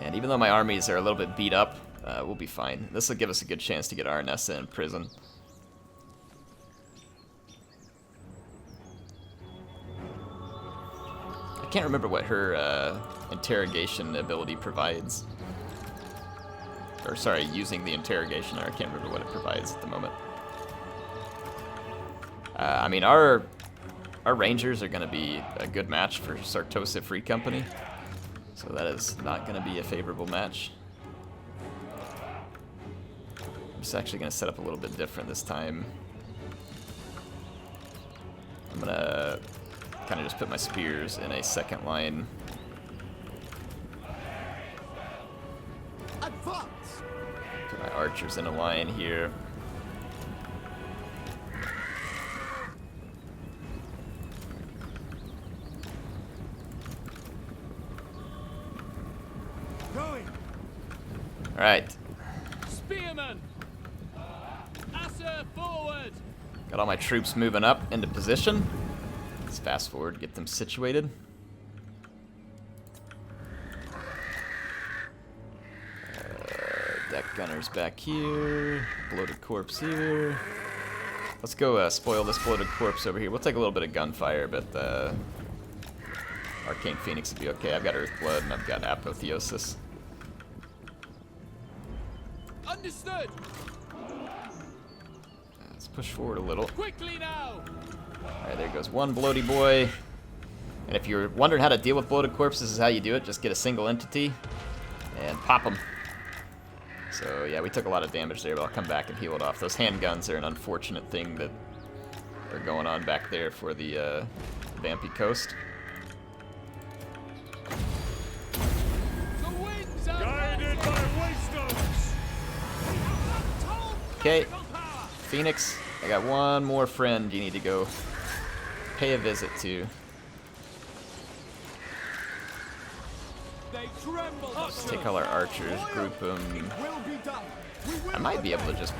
Speaker 1: And even though my armies are a little bit beat up, we'll be fine. This will give us a good chance to get Arnessa in prison. I can't remember what her interrogation ability provides. Or sorry, using the interrogation, or I can't remember what it provides at the moment. I mean, our Rangers are going to be a good match for Sartosa Free Company. So that is not going to be a favorable match. I'm just actually going to set up a little bit different this time. I'm going to kind of just put my spears in a second line. Put my archers in a line here. All right.
Speaker 6: Spearman! Asser forward!
Speaker 1: Got all my troops moving up into position. Let's fast forward, get them situated. Deck gunners back here. Bloated corpse here. Let's go spoil this bloated corpse over here. We'll take a little bit of gunfire, but the Arcane Phoenix will be okay. I've got Earthblood and I've got Apotheosis.
Speaker 6: Understood.
Speaker 1: Let's push forward a little.
Speaker 6: Quickly now.
Speaker 1: Alright, there goes one bloaty boy. And if you're wondering how to deal with bloated corpses, this is how you do it. Just get a single entity and pop them. So yeah, we took a lot of damage there, but I'll come back and heal it off. Those handguns are an unfortunate thing that are going on back there for the Vampy Coast.
Speaker 6: The winds are
Speaker 3: Guided by wisdom.
Speaker 1: Okay, Phoenix, I got one more friend you need to go pay a visit to. Let's take all our archers, group them. I might be able to just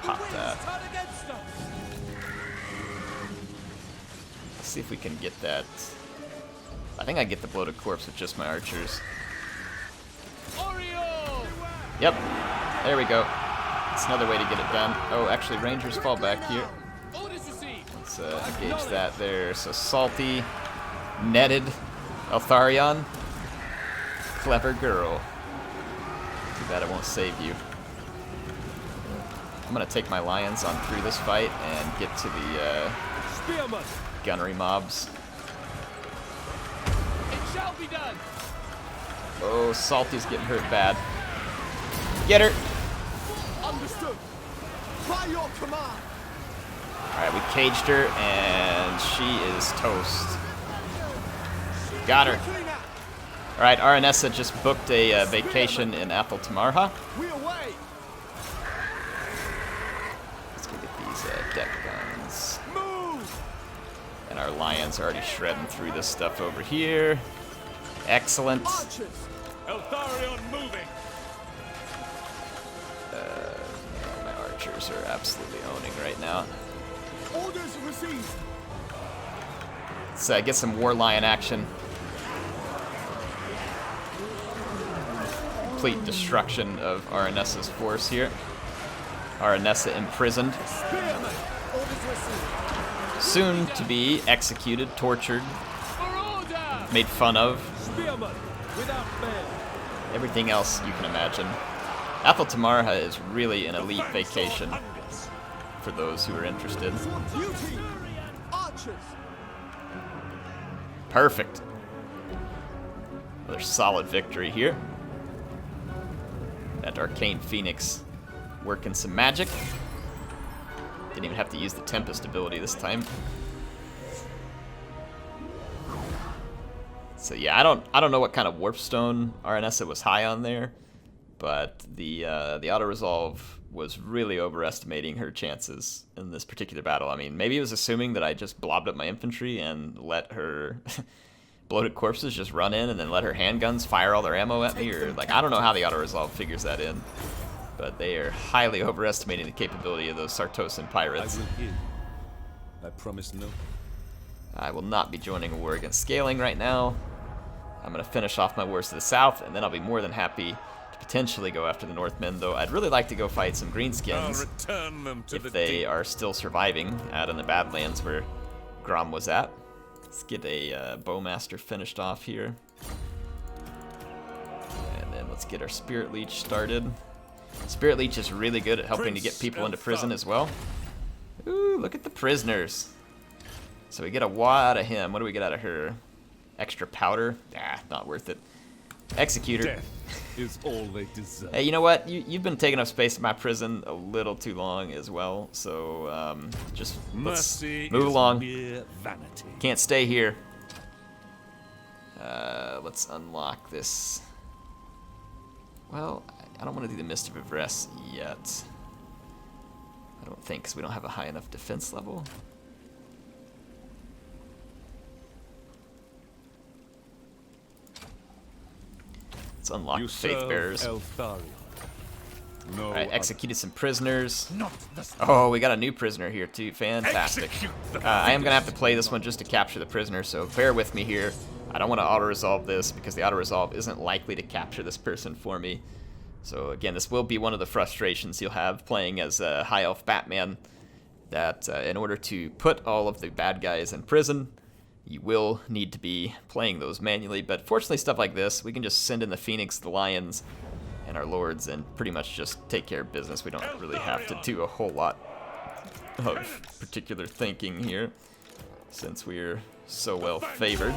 Speaker 1: pop that. Let's see if we can get that. I think I get the bloated corpse with just my archers. Yep, there we go. That's another way to get it done. Oh, actually, Rangers fall back here. Let's engage that there. So salty, netted, ELTHARION. Clever girl. Too bad it won't save you. I'm gonna take my lions on through this fight and get to the gunnery mobs.
Speaker 6: It shall be done.
Speaker 1: Oh, Salty's getting hurt bad. Get her!
Speaker 6: Understood. By your command.
Speaker 1: Alright, we caged her, and she is toast. Got her. Alright, Aranessa just booked a vacation in Atheltamarha.
Speaker 6: We away.
Speaker 1: Let's go get these deck guns.
Speaker 6: Move.
Speaker 1: And our lions are already shredding through this stuff over here. Excellent.
Speaker 6: Archers.
Speaker 3: ELTHARION moving.
Speaker 1: My archers are absolutely owning right now.
Speaker 6: Orders received.
Speaker 1: Let's get some war lion action. Complete destruction of Aranessa's force here. Aranessa imprisoned.
Speaker 6: Spearman. Orders received.
Speaker 1: Soon to be executed, tortured,
Speaker 6: For order.
Speaker 1: made fun of.
Speaker 6: Spearman. Without fail.
Speaker 1: Everything else you can imagine. Atheltamarha is really an elite vacation for those who are interested.
Speaker 6: Duty. Archers.
Speaker 1: Perfect. Another solid victory here. That Arcane Phoenix working some magic. Didn't even have to use the Tempest ability this time. So yeah, I don't know what kind of warpstone Aranessa was high on there, but the auto resolve was really overestimating her chances in this particular battle. I mean, maybe it was assuming that I just blobbed up my infantry and let her bloated corpses just run in and then let her handguns fire all their ammo at me, or like I don't know how the auto resolve figures that in, but they are highly overestimating the capability of those Sartosan pirates.
Speaker 3: I will hear. I promise no.
Speaker 1: I will not be joining a war against Scaling right now. I'm going to finish off my wars to the south, and then I'll be more than happy to potentially go after the Northmen, though I'd really like to go fight some
Speaker 3: I'll
Speaker 1: Greenskins
Speaker 3: return them to
Speaker 1: if
Speaker 3: the
Speaker 1: they
Speaker 3: deep.
Speaker 1: are still surviving out in the Badlands where Grom was at. Let's get a Bowmaster finished off here. And then let's get our Spirit Leech started. Spirit Leech is really good at helping to get people into prison as well. Ooh, look at the prisoners. So we get a wad out of him. What do we get out of her? Extra powder? Ah, not worth it. Executor.
Speaker 3: Death is all they deserve.
Speaker 1: Hey, you know what? You've been taking up space in my prison a little too long as well. So just let's
Speaker 3: Mercy
Speaker 1: move
Speaker 3: is
Speaker 1: along.
Speaker 3: mere vanity.
Speaker 1: Can't stay here. Let's unlock this. Well, I don't want to do the Mist of Yvresse yet. I don't think, because we don't have a high enough defense level. Let's unlock
Speaker 3: You
Speaker 1: Faith
Speaker 3: serve
Speaker 1: Bearers.
Speaker 3: ELTHARION. No
Speaker 1: Alright, executed some prisoners.
Speaker 3: Not the
Speaker 1: Oh, we got a new prisoner here too. Fantastic.
Speaker 3: Execute the
Speaker 1: I am going to have to play this one just to capture the prisoner, so bear with me here. I don't want to auto-resolve this because the auto-resolve isn't likely to capture this person for me. So again, this will be one of the frustrations you'll have playing as a High Elf Batman, that in order to put all of the bad guys in prison, you will need to be playing those manually. But fortunately, stuff like this, we can just send in the Phoenix, the Lions, and our Lords and pretty much just take care of business. We don't really have to do a whole lot of particular thinking here, since we're so well favored.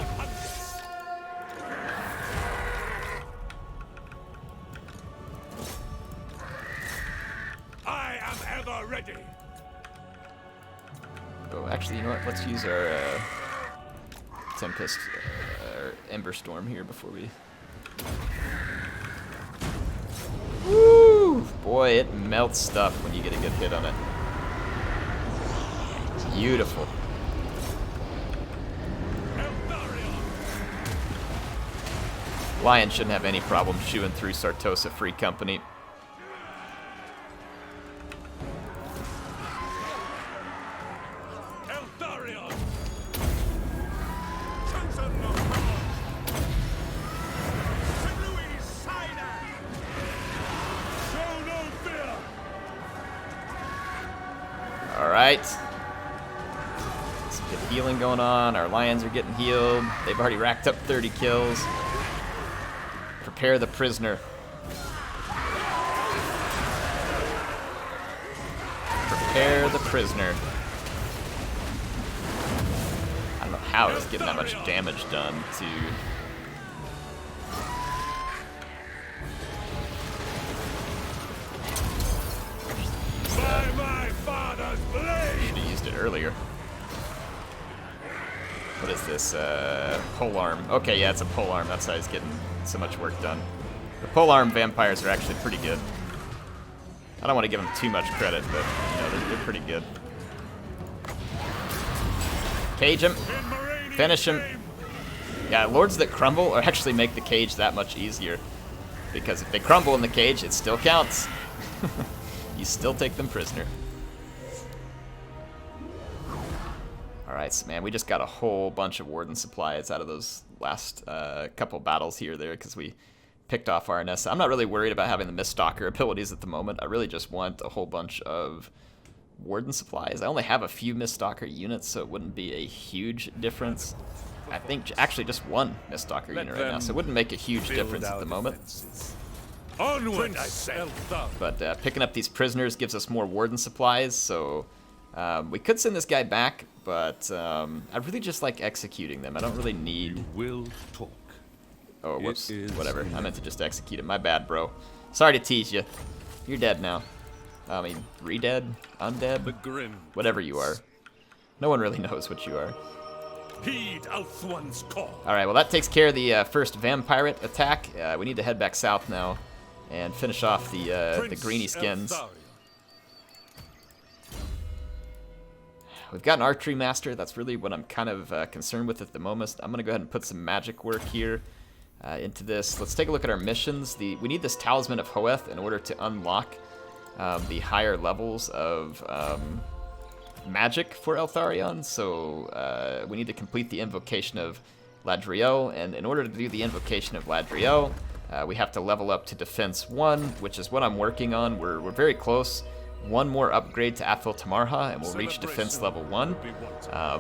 Speaker 3: I am ever ready.
Speaker 1: Oh, actually, you know what? Let's use our Tempest, or Ember Storm here before we... Woo! Ooh, boy, it melts stuff when you get a good hit on it. Beautiful. Lion shouldn't have any problem chewing through Sartosa Free Company.
Speaker 3: ELTHARION! Show no fear!
Speaker 1: Alright. Some good healing going on. Our lions are getting healed. They've already racked up 30 kills. Prepare the prisoner. Prepare the prisoner. I don't know how it's getting that much damage done to...
Speaker 3: By my father's blade!
Speaker 1: Should have used it earlier. What is this? Polearm. Okay, yeah, it's a polearm. That's how he's getting so much work done. The polearm vampires are actually pretty good. I don't want to give them too much credit, but you know, they're pretty good. Cage him. Finish him. Yeah, lords that crumble or actually make the cage that much easier. Because if they crumble in the cage, it still counts. You still take them prisoner. Alright, so man, we just got a whole bunch of warden supplies out of those last couple battles here there because we picked off RNS. I'm not really worried about having the Miststalker abilities at the moment. I really just want a whole bunch of warden supplies. I only have a few Miststalker units, so it wouldn't be a huge difference. I think actually just one Miststalker unit right now, so it wouldn't make a huge difference at the moment.
Speaker 3: Onward, I say.
Speaker 1: But picking up these prisoners gives us more warden supplies, so we could send this guy back, but I really just like executing them. I don't really need...
Speaker 3: Will talk.
Speaker 1: Oh, whoops. Whatever. I meant to just execute him. My bad, bro. Sorry to tease you. You're dead now. I mean, re-dead? Undead?
Speaker 3: The grim.
Speaker 1: Whatever you are. No one really knows what you are.
Speaker 3: Heed Ulthuan's call.
Speaker 1: Alright, well that takes care of the first vampire attack. We need to head back south now and finish off the Greenskins. We've got an archery master. That's really what I'm kind of concerned with at the moment. I'm going to go ahead and put some magic work here into this. Let's take a look at our missions. We need this Talisman of Hoeth in order to unlock the higher levels of magic for ELTHARION. So we need to complete the invocation of Ladriel. And in order to do the invocation of Ladriel, we have to level up to Defense 1, which is what I'm working on. We're very close. One more upgrade to Athel Tamarha, and we'll reach defense level 1,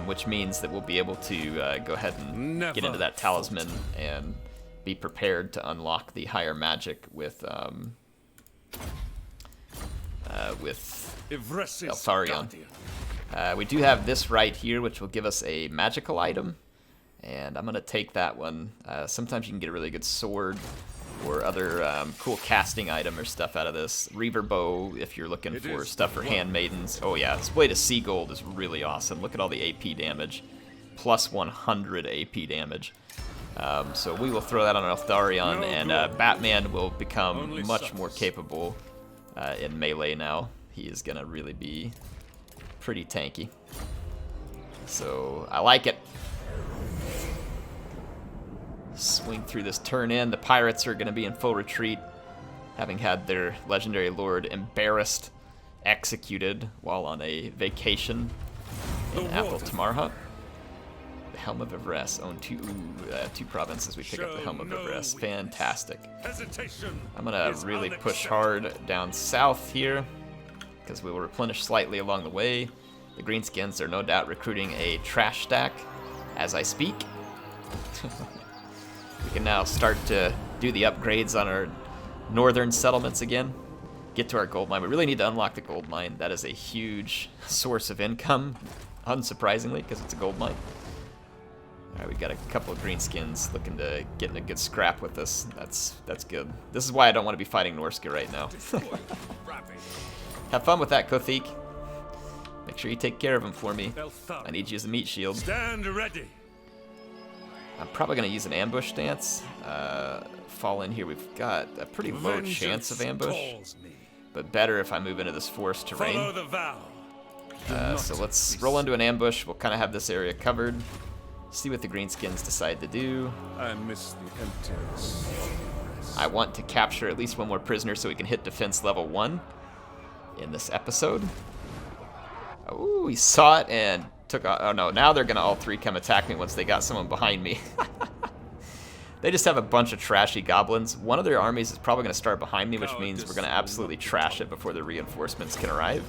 Speaker 1: which means that we'll be able to go ahead and get into that talisman and be prepared to unlock the higher magic with ELTHARION. We do have this right here, which will give us a magical item, and I'm going to take that one. Sometimes you can get a really good sword or other cool casting item or stuff out of this. Reaver bow, if you're looking for stuff for handmaidens. Oh yeah, this Blade of Sea Gold is really awesome. Look at all the AP damage. Plus 100 AP damage. So we will throw that on ELTHARION, and Batman will become much more capable in melee now. He is going to really be pretty tanky. So I like it. Swing through this turn in. The pirates are going to be in full retreat, having had their legendary lord embarrassed, executed while on a vacation in Athel Tamarha. The Helm of Yvresse. Own two provinces. We pick up the Helm of Yvresse. Fantastic. I'm going to really push hard down south here, because we will replenish slightly along the way. The Greenskins are no doubt recruiting a trash stack as I speak. We can now start to do the upgrades on our northern settlements again. Get to our gold mine. We really need to unlock the gold mine. That is a huge source of income, unsurprisingly, because it's a gold mine. Alright, we got a couple of Greenskins looking to get in a good scrap with us. That's good. This is why I don't want to be fighting Norska right now. Have fun with that, Kothik. Make sure you take care of him for me. I need you as a meat shield.
Speaker 3: Stand ready.
Speaker 1: I'm probably going to use an ambush stance. Fall in here. We've got a pretty low chance of ambush. but better if I move into this forest terrain.
Speaker 3: Follow the vow.
Speaker 1: So let's roll into an ambush. We'll kind of have this area covered. See what the Greenskins decide to do.
Speaker 3: I miss the emptiness.
Speaker 1: I want to capture at least one more prisoner so we can hit defense level 1 in this episode. Oh, he saw it and took off. Oh no, now they're gonna all three come attack me once they got someone behind me. They just have a bunch of trashy goblins. One of their armies is probably gonna start behind me, which means we're gonna absolutely trash it before the reinforcements can arrive.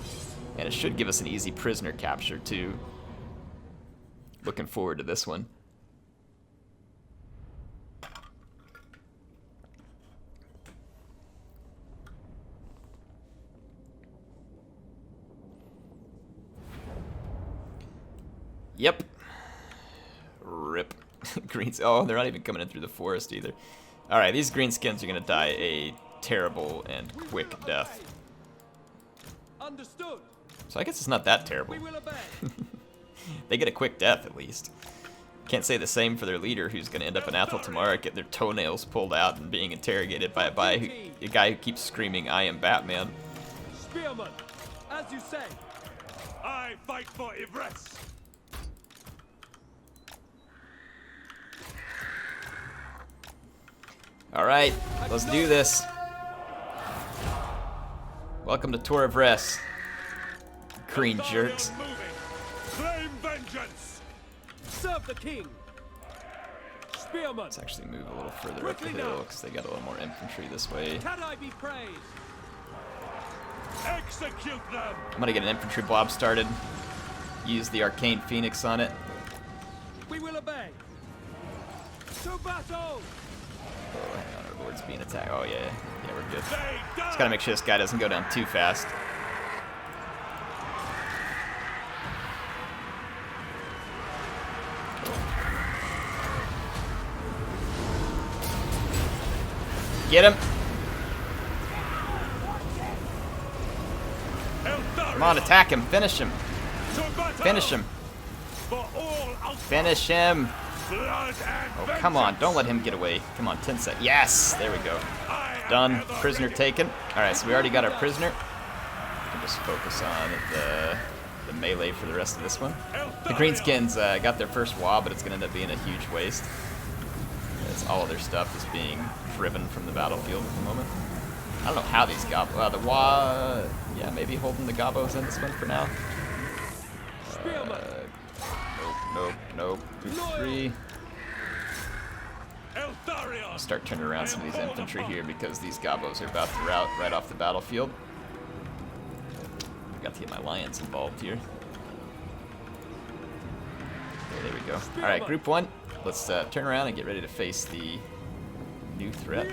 Speaker 1: And it should give us an easy prisoner capture too. Looking forward to this one. Yep. Rip. Greens. Oh, they're not even coming in through the forest either. Alright, these Greenskins are going to die a terrible and quick death.
Speaker 6: Understood.
Speaker 1: So I guess it's not that terrible.
Speaker 6: We will obey.
Speaker 1: They get a quick death, at least. Can't say the same for their leader, who's going to end up in Athel tomorrow, get their toenails pulled out and being interrogated by a guy who keeps screaming, "I am Batman."
Speaker 6: Spearman, as you say.
Speaker 3: I fight for Yvresse.
Speaker 1: Alright, let's do this. Welcome to Tour of Yvresse. Green jerks.
Speaker 3: Claim vengeance.
Speaker 6: Serve the king. Spearman,
Speaker 1: Let's actually move a little further up the hill because they got a little more infantry this way.
Speaker 6: can I be praised?
Speaker 3: Execute them.
Speaker 1: I'm gonna get an infantry blob started. Use the Arcane Phoenix on it.
Speaker 6: We will obey. To battle.
Speaker 1: Oh, hang on, our lord's being attacked. Oh yeah, yeah, we're good.
Speaker 3: They die.
Speaker 1: Just gotta make sure this guy doesn't go down too fast. Get him! Come on, attack him! Finish him! Finish him! Finish him! Oh, come on, don't let him get away. Come on, 10 seconds. Yes! There we go. Done. Prisoner taken. Alright, so we already got our prisoner. We can just focus on the melee for the rest of this one. The Greenskins got their first WA, but it's going to end up being a huge waste. As all of their stuff is being driven from the battlefield at the moment. I don't know how these gobos... the WA... Yeah, maybe holding the gobos in this one for now. Nope. 2, 3. I'll start turning around some of these infantry here because these gobos are about to rout right off the battlefield. Got to get my lions involved here. Okay, there we go. Alright, group 1. Let's turn around and get ready to face the new threat.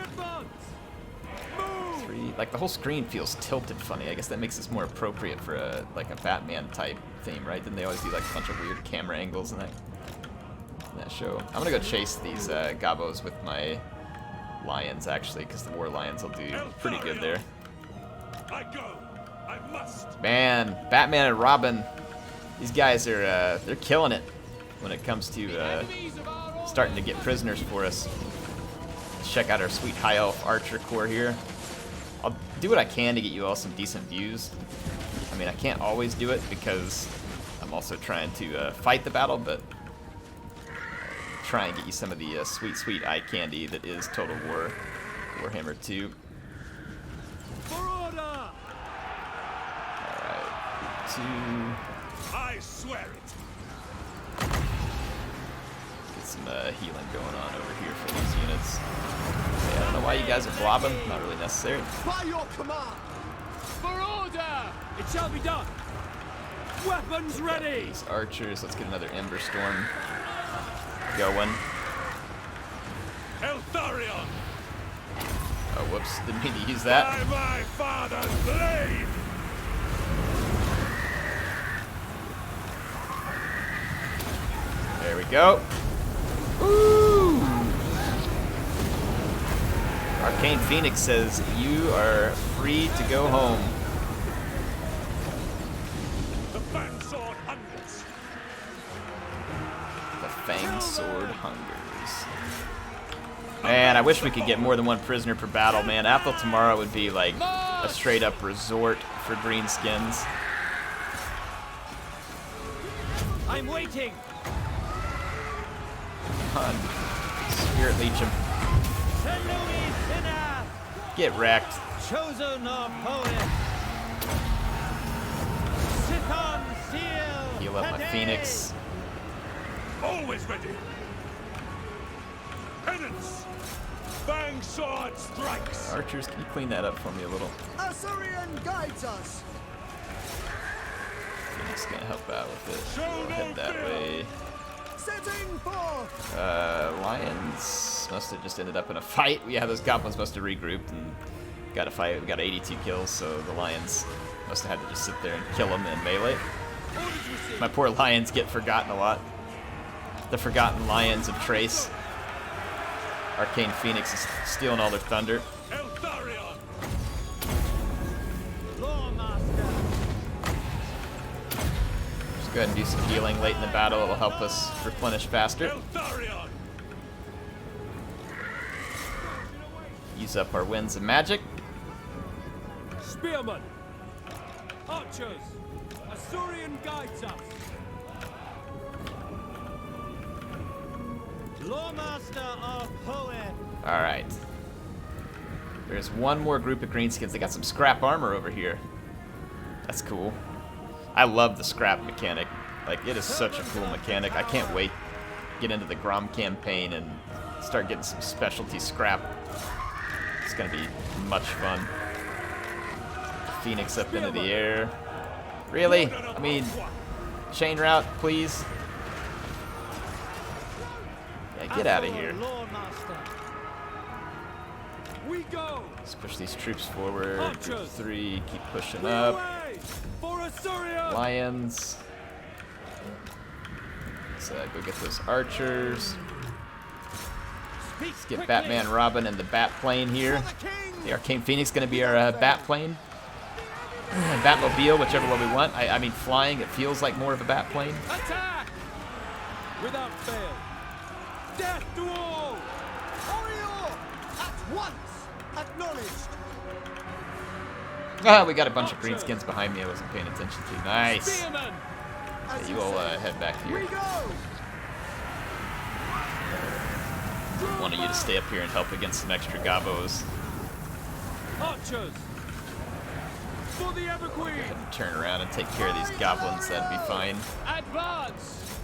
Speaker 1: 3. Like, the whole screen feels tilted funny. I guess that makes this more appropriate for a Batman type theme, right? Didn't they always do like a bunch of weird camera angles in that show? I'm gonna go chase these gobos with my lions, actually, because the war lions will do pretty good there.
Speaker 3: I go. I must.
Speaker 1: Man, Batman and Robin, these guys are they're killing it when it comes to starting to get prisoners for us. Let's check out our sweet high elf archer corps here. I'll do what I can to get you all some decent views. I mean, I can't always do it because I'm also trying to fight the battle, but try and get you some of the sweet eye candy that is Total War Warhammer 2.
Speaker 6: For order.
Speaker 1: Alright, 2.
Speaker 3: I swear it.
Speaker 1: Get some healing going on over here for these units. Okay, I don't know why you guys are blobbing. Not really necessary.
Speaker 6: By your command. For order. It shall be done. Weapons ready.
Speaker 1: These archers. Let's get another Ember Storm going.
Speaker 3: ELTHARION.
Speaker 1: Oh, whoops. Didn't mean to use that.
Speaker 3: By my father's blade.
Speaker 1: There we go. Woo! Arcane Phoenix says you are free to go home.
Speaker 3: The fang sword hungers.
Speaker 1: The Fang Sword hungers. Man, I wish we could get more than one prisoner per battle, man. Athel tomorrow would be like a straight up resort for Greenskins.
Speaker 6: I'm waiting.
Speaker 1: Come on. Spirit Legion. Get wrecked.
Speaker 6: Chosen of poet. Sithon seal.
Speaker 1: Heal up my Phoenix.
Speaker 3: Always ready. Penance. Fang sword strikes.
Speaker 1: Archers, can you clean that up for me a little?
Speaker 7: Assyrian guides us.
Speaker 1: Phoenix gonna help out with it. We'll head that way.
Speaker 7: Setting forth.
Speaker 1: Lions must have just ended up in a fight. Yeah, those goblins must have regrouped and got a fight. We got 82 kills, so the lions must have had to just sit there and kill them in melee. My poor lions get forgotten a lot. The forgotten lions of Trace. Arcane Phoenix is stealing all their thunder.
Speaker 3: ELTHARION.
Speaker 1: Just go ahead and do some healing late in the battle. It'll help us replenish faster.
Speaker 3: ELTHARION.
Speaker 1: Use up our winds of magic.
Speaker 6: Spearmen. Archers. Assyrian guides us. Lawmaster of poet.
Speaker 1: Alright. There's one more group of Greenskins. They got some scrap armor over here. That's cool. I love the scrap mechanic. Like, it is such a cool mechanic. I can't wait to get into the Grom campaign and start getting some specialty scrap. It's gonna be much fun. Phoenix up into the air. Really? I mean, chain route, please. Yeah, get out of here.
Speaker 6: We go.
Speaker 1: Let's push these troops forward. Group
Speaker 6: Archers.
Speaker 1: 3, keep pushing
Speaker 6: Lead
Speaker 1: up.
Speaker 6: away for Assyria.
Speaker 1: Lions. Let's go get those archers. Let's get Batman Robin and the Bat Plane here. The Arcane Phoenix going to be our Bat Plane. Batmobile, whichever one we want. I mean, flying, it feels like more of a Bat Plane.
Speaker 6: Attack! Without fail. Death to all!
Speaker 7: Orior! At once! Acknowledged!
Speaker 1: Ah, we got a bunch of Greenskins behind me I wasn't paying attention to. Nice.
Speaker 6: Spearmen!
Speaker 7: As
Speaker 1: You all head back
Speaker 7: we
Speaker 1: here.
Speaker 7: go!
Speaker 1: Wanted you to stay up here and help against some extra gobos.
Speaker 6: Archers! For the Everqueen!
Speaker 1: Turn around and take care of these goblins, that'd be fine.
Speaker 6: Advance!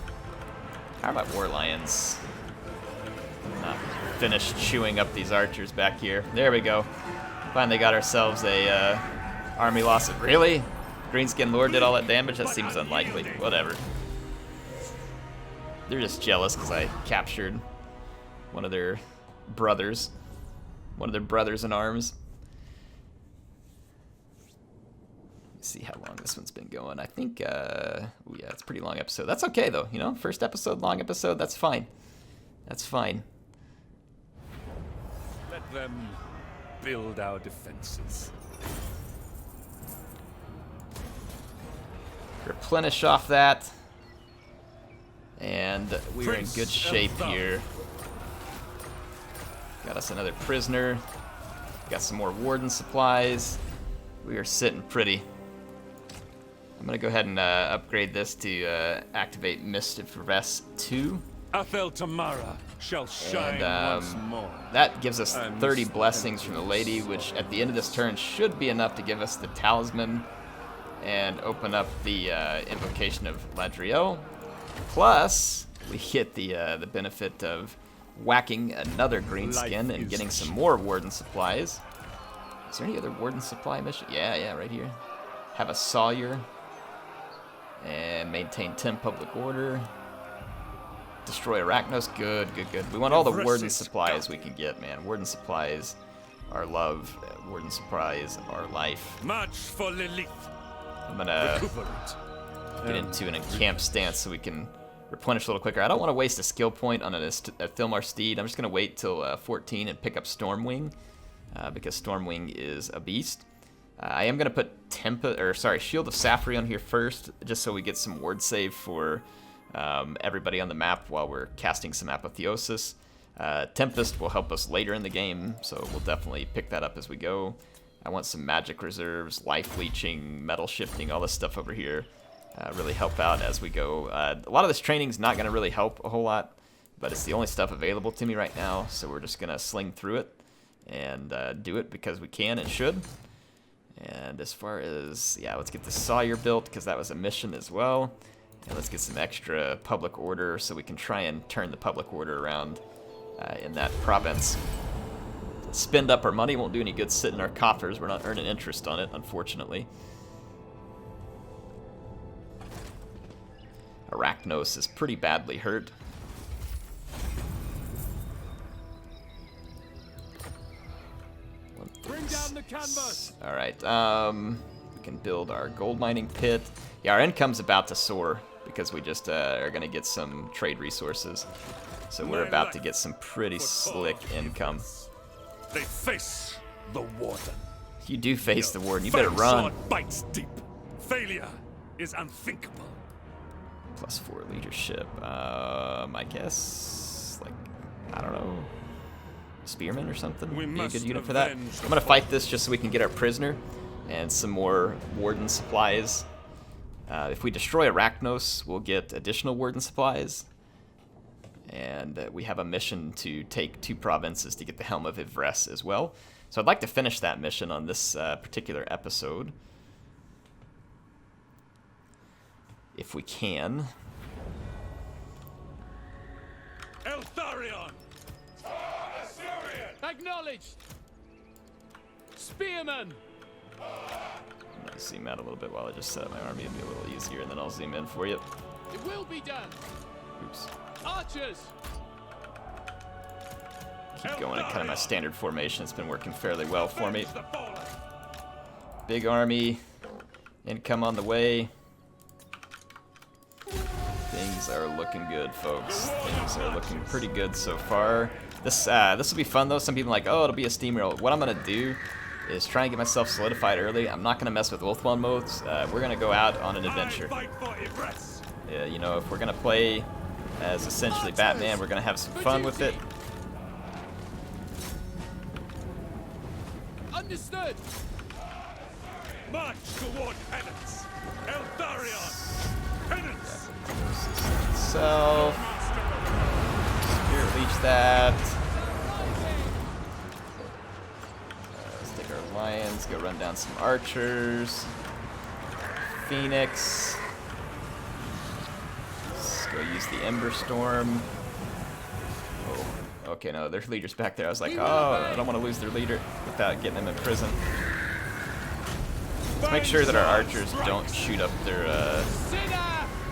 Speaker 1: How about War Lions? Finish chewing up these archers back here. There we go. Finally got ourselves a army loss. Really? Greenskin Lord did all that damage? That seems unlikely. Whatever. They're just jealous because I captured one of their brothers. One of their brothers in arms. Let's see how long this one's been going. I think, oh yeah, it's a pretty long episode. That's okay though, you know? First episode, long episode, that's fine. That's fine.
Speaker 3: Let them build our defenses.
Speaker 1: Replenish off that. And we're in good shape here. Got us another prisoner. Got some more warden supplies. We are sitting pretty. I'm gonna go ahead and upgrade this to activate Mist of Yvresse 2.
Speaker 3: Athel Tamara shall shine
Speaker 1: And
Speaker 3: once more.
Speaker 1: that gives us
Speaker 3: And
Speaker 1: 30 blessings from the lady, which at the end of this turn should be enough to give us the talisman and open up the invocation of Ladriel. Plus, we get the benefit of whacking another greenskin and getting some more warden supplies. Is there any other warden supply mission? Yeah, right here. Have a Sawyer. And maintain 10 public order. Destroy Arachnos. Good. We want all the warden supplies we can get, man. Warden supplies are love. Warden supplies are life.
Speaker 3: March for Lilith.
Speaker 1: I'm gonna
Speaker 3: Recuperate.
Speaker 1: get into an encamp stance so we can replenish a little quicker. I don't want to waste a skill point on a Thilmar Steed. I'm just gonna wait till 14 and pick up Stormwing because Stormwing is a beast. I am gonna put Shield of Safri on here first, just so we get some ward save for everybody on the map while we're casting some Apotheosis. Tempest will help us later in the game, so we'll definitely pick that up as we go. I want some magic reserves, life leeching, metal shifting, all this stuff over here. Really help out as we go. A lot of this training's not going to really help a whole lot, but it's the only stuff available to me right now, so we're just going to sling through it and do it because we can and should. And as far as, yeah, let's get the Sawyer built because that was a mission as well. And let's get some extra public order so we can try and turn the public order around in that province. Spend up our money won't do any good sitting in our coffers. We're not earning interest on it, unfortunately. Arachnos is pretty badly hurt.
Speaker 6: Bring down the canvas.
Speaker 1: All right, we can build our gold mining pit. Yeah, our income's about to soar because we just are gonna get some trade resources. So we're about to get some pretty slick income.
Speaker 3: They face the warden.
Speaker 1: If you do face the warden, you better run.
Speaker 3: Sword bites deep. Failure is unthinkable.
Speaker 1: +4 leadership. I guess, like, I don't know, spearman or something would be a good unit for that. I'm gonna fight this just so we can get our prisoner and some more warden supplies. If we destroy Arachnos, we'll get additional warden supplies. And we have a mission to take 2 provinces to get the Helm of Yvresse as well. So I'd like to finish that mission on this particular episode. If we can.
Speaker 3: ELTHARION!
Speaker 6: Acknowledged. Spearman.
Speaker 1: I'm gonna zoom out a little bit while I just set up my army. It'll be a little easier, and then I'll zoom in for you.
Speaker 6: It will be done.
Speaker 1: Oops.
Speaker 6: Archers.
Speaker 1: Keep going in kind of my standard formation. It's been working fairly well for me. Big army. Income on the way. Things are looking good, folks. Things are looking pretty good so far. This will be fun though. Some people are like, oh, it'll be a steamroll. What I'm gonna do is try and get myself solidified early. I'm not gonna mess with Ulthuan modes. We're gonna go out on an adventure. You know, if we're gonna play as essentially Batman, we're gonna have some fun with it.
Speaker 6: Understood.
Speaker 3: March toward penance. ELTHARION! Penance!
Speaker 1: So, Spirit Leech that. Let's take our Lions, go run down some Archers. Phoenix. Let's go use the Ember Storm. Oh, okay, no, their leader's back there. I was like, oh, I don't want to lose their leader without getting them in prison. Let's make sure that our Archers don't shoot up their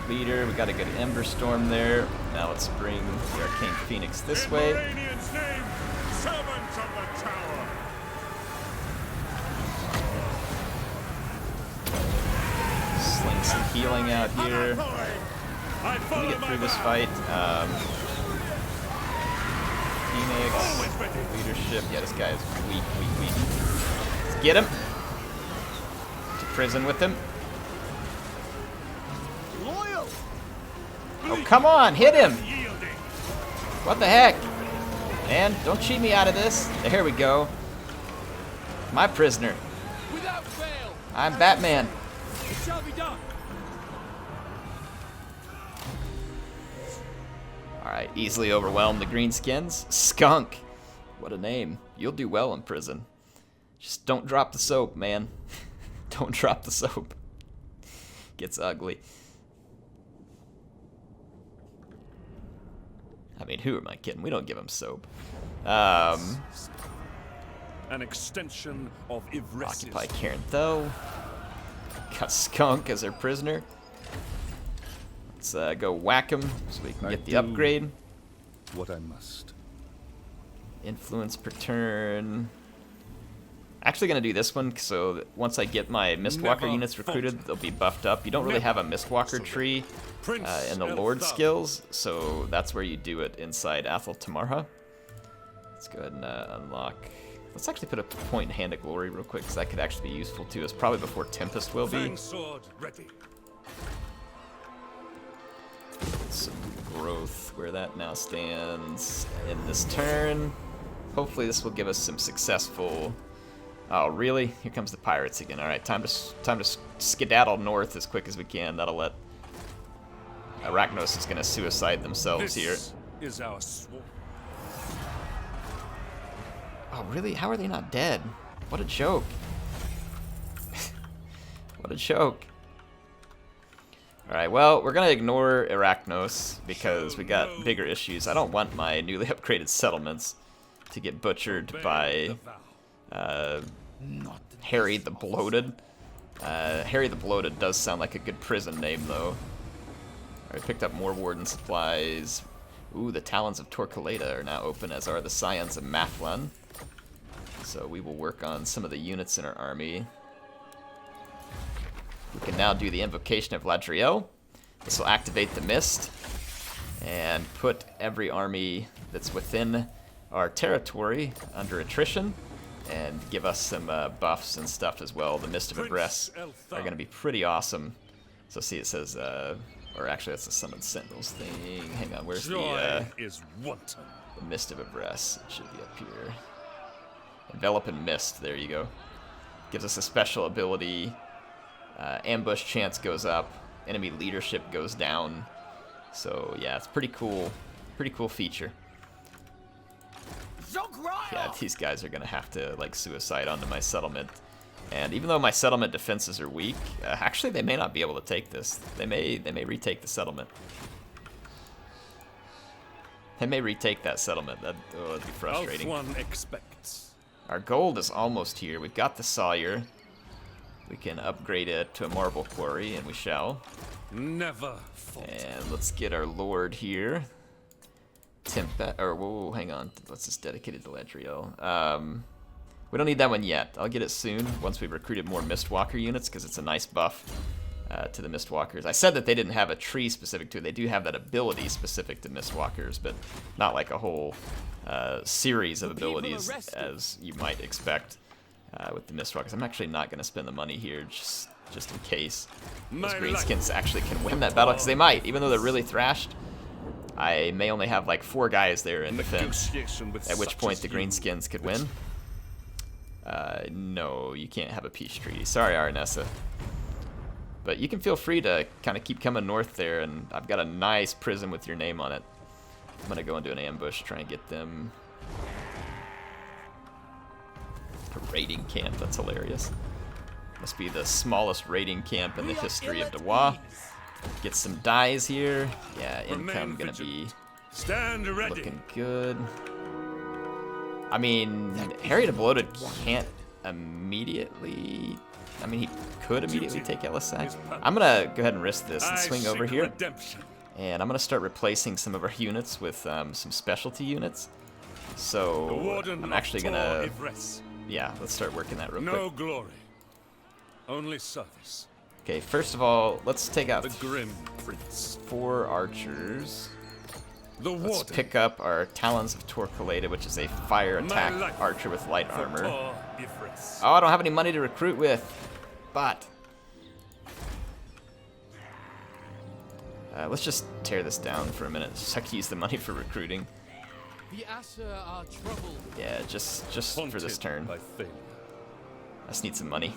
Speaker 1: leader. We got a good Ember Storm there. Now let's bring the Arcane Phoenix this way. Sling some healing out here. Let me get through this fight. Phoenix, leadership. Yeah, this guy is weak. Let's get him. To prison with him. Oh, come on, hit him! What the heck? Man, don't cheat me out of this. There we go. My prisoner.
Speaker 6: Without fail.
Speaker 1: I'm Batman.
Speaker 6: It shall be done.
Speaker 1: Alright, easily overwhelmed the Greenskins. Skunk. What a name. You'll do well in prison. Just don't drop the soap, man. Don't drop the soap. Gets ugly. I mean, who am I kidding? We don't give him soap.
Speaker 3: An extension of Yvresse.
Speaker 1: Occupy Carenthel. Got Skunk as our prisoner. Let's go whack him so we can get the upgrade.
Speaker 3: What I must.
Speaker 1: Influence per turn. Actually gonna do this one so that once I get my Mistwalker units recruited, they'll be buffed up. You don't really have a Mistwalker tree in the Lord skills, so that's where you do it inside Athel Tamarha. Let's go ahead and unlock. Let's actually put a point in Hand of Glory real quick, because that could actually be useful too. It's probably before Tempest will be.
Speaker 3: Sword ready.
Speaker 1: Some growth where that now stands in this turn. Hopefully this will give us some successful Oh, really? Here comes the pirates again. All right, time to skedaddle north as quick as we can. That'll let Arachnos is gonna suicide themselves here.
Speaker 3: This is our sword.
Speaker 1: Oh, really? How are they not dead? What a joke. What a joke. Alright, well, we're gonna ignore Arachnos because we got bigger issues. I don't want my newly upgraded settlements to get butchered by Harry the Bloated. Harry the Bloated does sound like a good prison name, though. Alright, picked up more warden supplies. Ooh, the Talons of Torquelada are now open, as are the Scions of Mathlan. So we will work on some of the units in our army. We can now do the Invocation of Ladriel. This will activate the Mist and put every army that's within our territory under attrition and give us some buffs and stuff as well. The Mist of Yvresse are going to be pretty awesome. So see, it says, or actually that's the Summoned Sentinels thing. Hang on, where's the Mist of Yvresse? It should be up here. Envelop in Mist, there you go. Gives us a special ability. Ambush chance goes up, enemy leadership goes down. So yeah, it's pretty cool feature. Yeah, these guys are gonna have to like suicide onto my settlement. And even though my settlement defenses are weak, actually they may not be able to take this. They may retake the settlement. They may retake that settlement. That'd be frustrating.
Speaker 3: One expects.
Speaker 1: Our gold is almost here. We've got the Sawyer. We can upgrade it to a marble quarry, and we shall.
Speaker 3: Never falter.
Speaker 1: And let's get our lord here. Whoa, hang on. Let's just dedicate it to Ladriel. We don't need that one yet. I'll get it soon once we've recruited more Mistwalker units, because it's a nice buff to the Mistwalkers. I said that they didn't have a tree specific to it. They do have that ability specific to Mistwalkers, but not like a whole series of abilities as you might expect. With the Mistwalkers. I'm actually not going to spend the money here just in case those Greenskins actually can win that battle, because they might. Even though they're really thrashed, I may only have like 4 guys there in defense, at which point the Greenskins could win. No, you can't have a peace treaty. Sorry, Arnessa. But you can feel free to kind of keep coming north there, and I've got a nice prison with your name on it. I'm going to go into an ambush, try and get them... A raiding camp, that's hilarious. Must be the smallest raiding camp in the history of Dewa. Get some dies here. Yeah, income gonna be looking good. I mean, Harry the Bloated can't immediately... I mean, he could immediately take LSI. I'm gonna go ahead and risk this and swing over here. And I'm gonna start replacing some of our units with some specialty units. So I'm actually gonna... Yeah, let's start working that real quick.
Speaker 3: No glory, only service.
Speaker 1: Okay, first of all, let's take out
Speaker 3: the Grim Prince.
Speaker 1: 4 archers. Let's pick up our Talons of Torquelada, which is a fire attack archer with light armor. Oh, I don't have any money to recruit with, but let's just tear this down for a minute, so I can use the money for recruiting.
Speaker 6: The Asher are troubled.
Speaker 1: Yeah, just for this turn. I just need some money.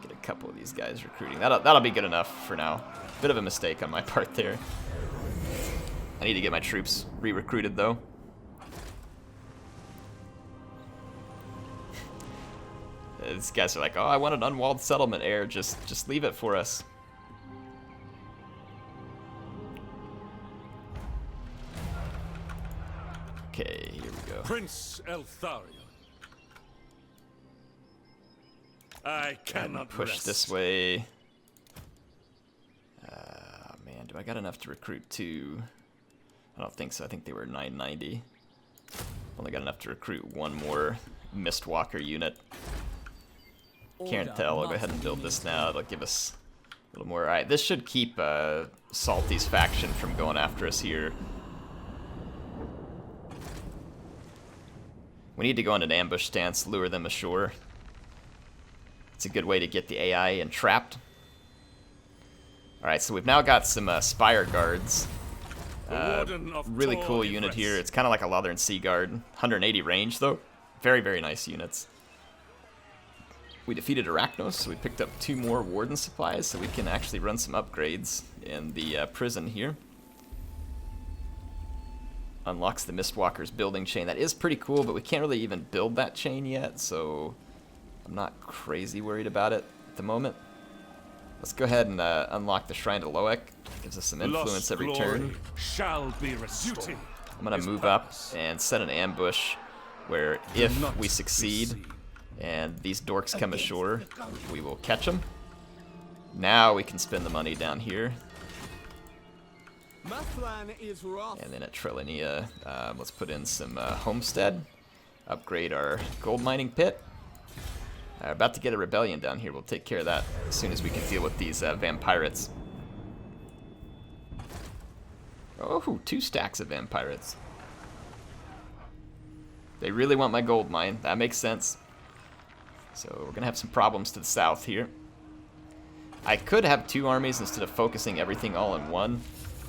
Speaker 1: Get a couple of these guys recruiting. That'll be good enough for now. Bit of a mistake on my part there. I need to get my troops re-recruited though. These guys are like, oh, I want an unwalled settlement, heir. Just leave it for us. Okay, here we go.
Speaker 3: Prince ELTHARION. I cannot
Speaker 1: push
Speaker 3: rest.
Speaker 1: This way. Man, do I got enough to recruit 2? I don't think so. I think they were 990. Only got enough to recruit 1 more Mistwalker unit. Can't tell. I'll go ahead and build this now. It'll give us a little more. Alright, this should keep Salty's faction from going after us here. We need to go into an ambush stance, lure them ashore. It's a good way to get the AI entrapped. Alright, so we've now got some Spire Guards. Really cool unit here. It's kind of like a Lothern Sea Guard. 180 range, though. Very, very nice units. We defeated Arachnos, so we picked up 2 more Warden supplies, so we can actually run some upgrades in the prison here. Unlocks the Mistwalker's building chain. That is pretty cool, but we can't really even build that chain yet, so I'm not crazy worried about it at the moment. Let's go ahead and unlock the Shrine to Loek. Gives us some influence every turn.
Speaker 3: Shall be restored.
Speaker 1: I'm going to move up and set an ambush where if we succeed and these dorks come ashore, we will catch them. Now we can spend the money down here.
Speaker 7: My plan is rough.
Speaker 1: And then at Trelinia, let's put in some homestead. Upgrade our gold mining pit. About to get a rebellion down here. We'll take care of that as soon as we can deal with these vampirates. Oh, 2 stacks of vampirates. They really want my gold mine. That makes sense. So we're going to have some problems to the south here. I could have 2 armies instead of focusing everything all in one.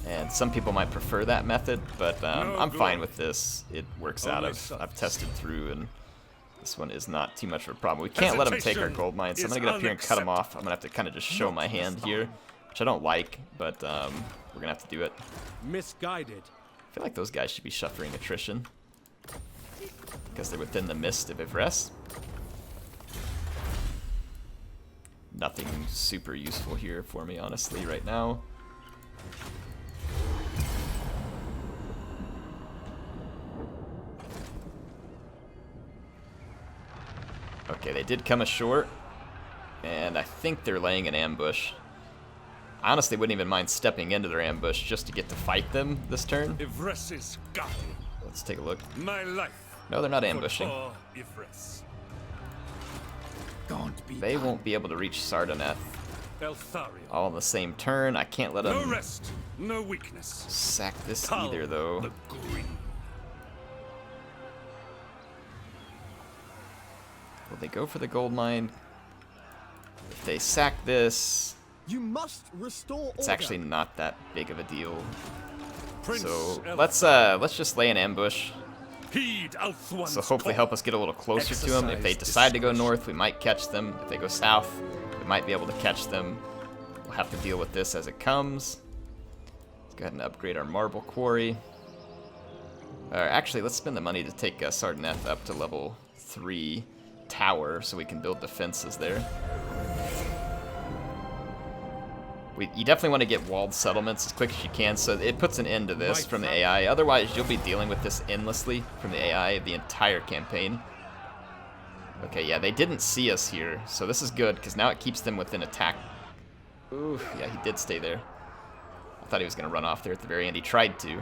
Speaker 1: And some people might prefer that method, but I'm fine with this. It works out. I've tested through, and this one is not too much of a problem. We can't let them take our gold mines, so I'm going to get up here and cut them off. I'm going to have to kind of just show my hand here, which I don't like, but we're going to have to do it.
Speaker 4: Misguided.
Speaker 1: I feel like those guys should be suffering attrition because they're within the mist of Yvresse. Nothing super useful here for me, honestly, right now. Okay, they did come ashore, and I think they're laying an ambush. I honestly wouldn't even mind stepping into their ambush just to get to fight them this turn.
Speaker 3: Yvresse's guardian.
Speaker 1: Let's take a look.
Speaker 3: My life.
Speaker 1: No, they're not ambushing.
Speaker 3: Yvresse.
Speaker 1: They won't be able to reach Sardoneth
Speaker 3: ELTHARION.
Speaker 1: all in the same turn. I can't let them
Speaker 3: No rest, no weakness.
Speaker 1: sack this
Speaker 3: Cull
Speaker 1: either, though.
Speaker 3: the green.
Speaker 1: Will they go for the gold mine? If they sack this,
Speaker 7: You must restore
Speaker 1: it's
Speaker 7: order.
Speaker 1: actually not that big of a deal.
Speaker 3: Prince
Speaker 1: So
Speaker 3: ELTHARION.
Speaker 1: let's just lay an ambush.
Speaker 3: Heed Althwan's
Speaker 1: So hopefully
Speaker 3: call.
Speaker 1: help us get a little closer to them. If they decide to go north, we might catch them. If they go south, we might be able to catch them. We'll have to deal with this as it comes. Let's go ahead and upgrade our marble quarry. Actually, let's spend the money to take Sardoneth up to level 3 tower so we can build defenses there. You definitely want to get walled settlements as quick as you can, so it puts an end to this from the AI. Otherwise, you'll be dealing with this endlessly from the AI the entire campaign. Okay, yeah, they didn't see us here, so this is good, because now it keeps them within attack. Ooh, yeah, he did stay there. I thought he was going to run off there at the very end. He tried to.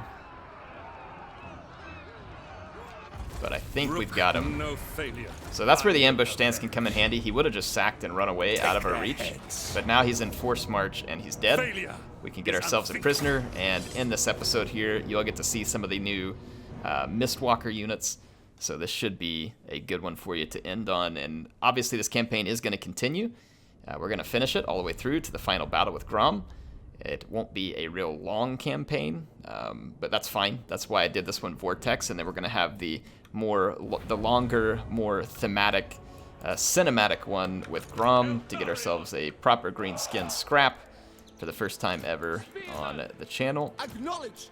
Speaker 1: But I think we've got him.
Speaker 3: No failure.
Speaker 1: So that's where the ambush stance can come in handy. He would have just sacked and run away out of our reach, but now he's in forced march and he's dead.
Speaker 3: Failure.
Speaker 1: We can get ourselves a prisoner, and in this episode here, you'll get to see some of the new Mistwalker units. So this should be a good one for you to end on, and obviously this campaign is going to continue. We're going to finish it all the way through to the final battle with Grom. It won't be a real long campaign, but that's fine. That's why I did this one Vortex, and then we're going to have the longer, more thematic, cinematic one with Grom to get ourselves a proper Greenskin scrap for the first time ever on the channel.
Speaker 7: Acknowledged.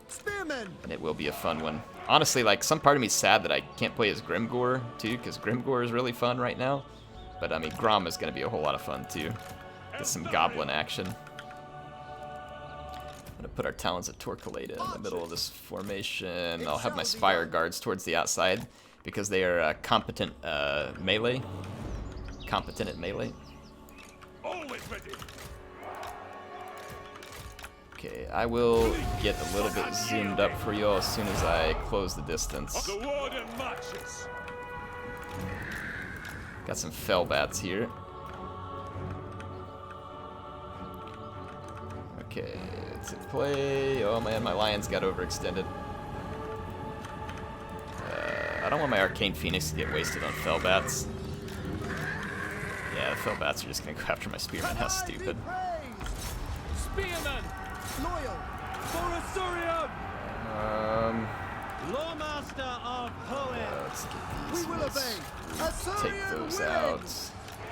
Speaker 7: Spearmen.
Speaker 1: And it will be a fun one. Honestly, like, some part of me is sad that I can't play as Grimgor, too, because Grimgor is really fun right now. But, I mean, Grom is going to be a whole lot of fun, too. Get some goblin action. I'm going to put our Talons of Torquelade in the middle of this formation. I'll have my Spire Guards towards the outside, because they are competent melee. Competent at melee.
Speaker 3: Always ready.
Speaker 1: Okay, I will get a little bit zoomed up for you all as soon as I close the distance.
Speaker 3: The warden marches.
Speaker 1: Got some Fellbats here. Okay, let's hit play. Oh man, my Lions got overextended. I don't want my Arcane Phoenix to get wasted on Fellbats. Yeah, the Fellbats are just gonna go after my Spearmen. How stupid.
Speaker 6: Spearman!
Speaker 7: Loyal.
Speaker 6: For Asturion!
Speaker 7: Lawmaster of
Speaker 1: Let's get
Speaker 7: We
Speaker 1: these
Speaker 7: will
Speaker 1: ones.
Speaker 7: obey.
Speaker 1: Take those out.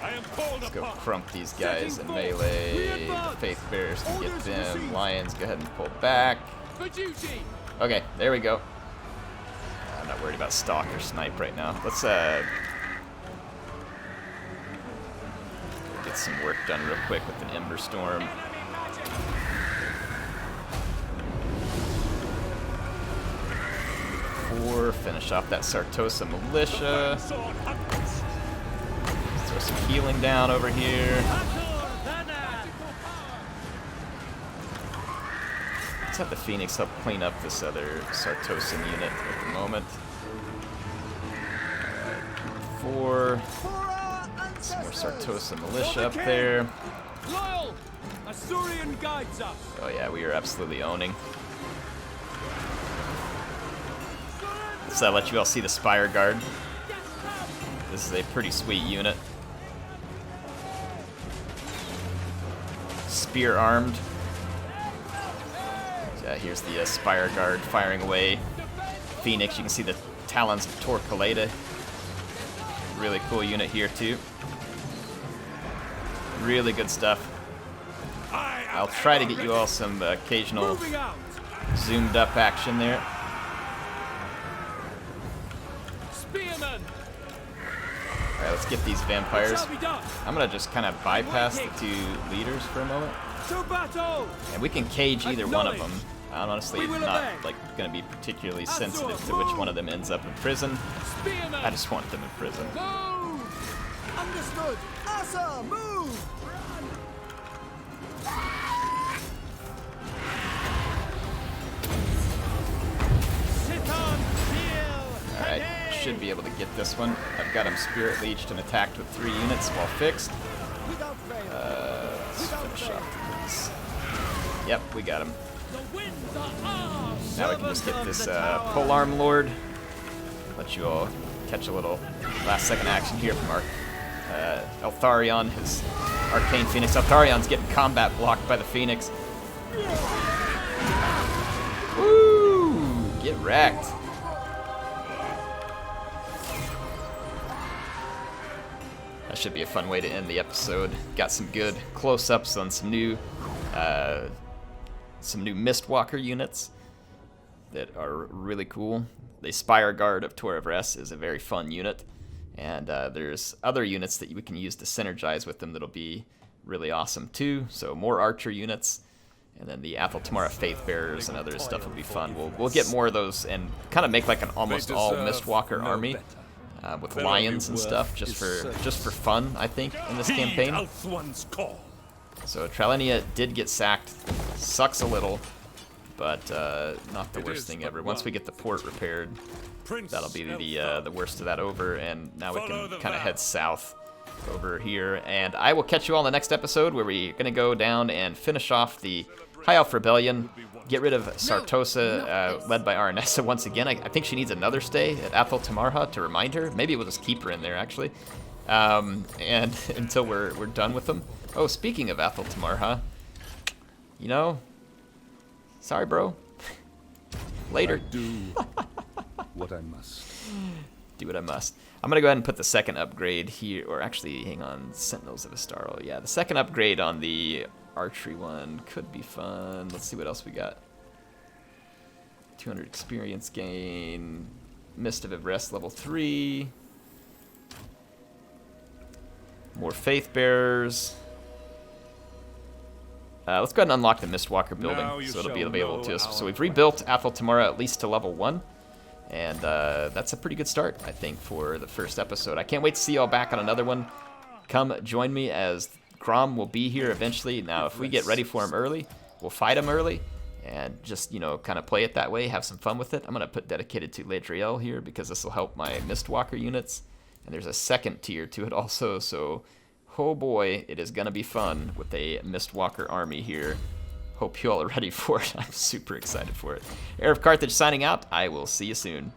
Speaker 3: I am called
Speaker 1: Let's go
Speaker 3: upon.
Speaker 1: crump these guys in melee. The Faith Bearers can get
Speaker 7: Orders
Speaker 1: them.
Speaker 7: received.
Speaker 1: Lions, go ahead and pull back.
Speaker 6: For duty!
Speaker 1: Okay, there we go. I'm not worried about stalk or snipe right now. Let's get some work done real quick with an Ember Storm. Finish off that Sartosa Militia. Throw some healing down over here. Let's have the Phoenix help clean up this other Sartosan unit at the moment. Alright, 4. Some more Sartosa Militia up there.
Speaker 6: Loyal! Asturion guides us!
Speaker 1: Oh yeah, we are absolutely owning. Let's let you all see the Spire Guard. This is a pretty sweet unit. Spear armed. Yeah, here's the Spire Guard firing away. Phoenix, you can see the Talons of Torquelada. Really cool unit here too. Really good stuff. I'll try to get you all some occasional
Speaker 6: Moving out!
Speaker 1: zoomed up action there.
Speaker 6: Spearmen!
Speaker 1: Alright, let's get these vampires.
Speaker 6: Shall be done!
Speaker 1: I'm gonna just kind of bypass the 2 leaders for a moment.
Speaker 6: To battle!
Speaker 1: And we can cage either one of them. I'm honestly
Speaker 6: We will
Speaker 1: not
Speaker 6: obey.
Speaker 1: gonna be particularly sensitive to which one of them ends up in prison.
Speaker 6: Spearmen!
Speaker 1: I just want them in prison.
Speaker 6: Move!
Speaker 7: Understood. Asa, move!
Speaker 6: Sit on heel!
Speaker 1: Alright, should be able to get this one. I've got him Spirit Leeched and attacked with 3 units while fixed.
Speaker 7: Without fail.
Speaker 1: Let's finish off these. Yep, we got him.
Speaker 6: The winds are ours!
Speaker 1: Now we can just get this Polearm Lord. Let you all catch a little last second action here from our Eltharion, his Arcane Phoenix. Eltharion's getting combat blocked by the Phoenix. Woo! Get wrecked. That should be a fun way to end the episode. Got some good close-ups on some new Mistwalker units that are really cool. The Spire Guard of Yvresse is a very fun unit, and there's other units that we can use to synergize with them that'll be really awesome too. So more archer units, and then the Athel Tamara Faith Bearers and other stuff will be fun. We'll get more of those and kind of make like an almost all Mistwalker army with lions and stuff just for fun, I think, in this campaign. So Tralenia did get sacked, sucks a little, but not the worst thing ever. Once we get the port repaired, that'll be the worst of that over, and now we can kind of head south over here. And I will catch you all in the next episode where we're going to go down and finish off the High Elf Rebellion, get rid of Sartosa, led by Aranessa once again. I think she needs another stay at Athel Tamarha to remind her. Maybe we'll just keep her in there, actually, and until we're done with them. Oh, speaking of Athel Tamarha, you know, sorry, bro. Later.
Speaker 3: I do what I must.
Speaker 1: Do what I must. I'm going to go ahead and put the second upgrade here, or actually, hang on, Sentinels of Astaro. Yeah, the second upgrade on the archery one could be fun. Let's see what else we got. 200 experience gain. Mist of Yvresse level 3. More Faith Bearers. Let's go ahead and unlock the Mistwalker building, so it'll be available to us. So we've rebuilt Athel Tamara at least to level 1. And that's a pretty good start, I think, for the first episode. I can't wait to see y'all back on another one. Come join me, as Grom will be here eventually. Now, if we get ready for him early, we'll fight him early and just, you know, kind of play it that way, have some fun with it. I'm going to put dedicated to Ladriel here because this will help my Mistwalker units. And there's a second tier to it also, so oh boy, it is going to be fun with a Mistwalker army here. Hope you all are ready for it. I'm super excited for it. HeirofCarthage signing out. I will see you soon.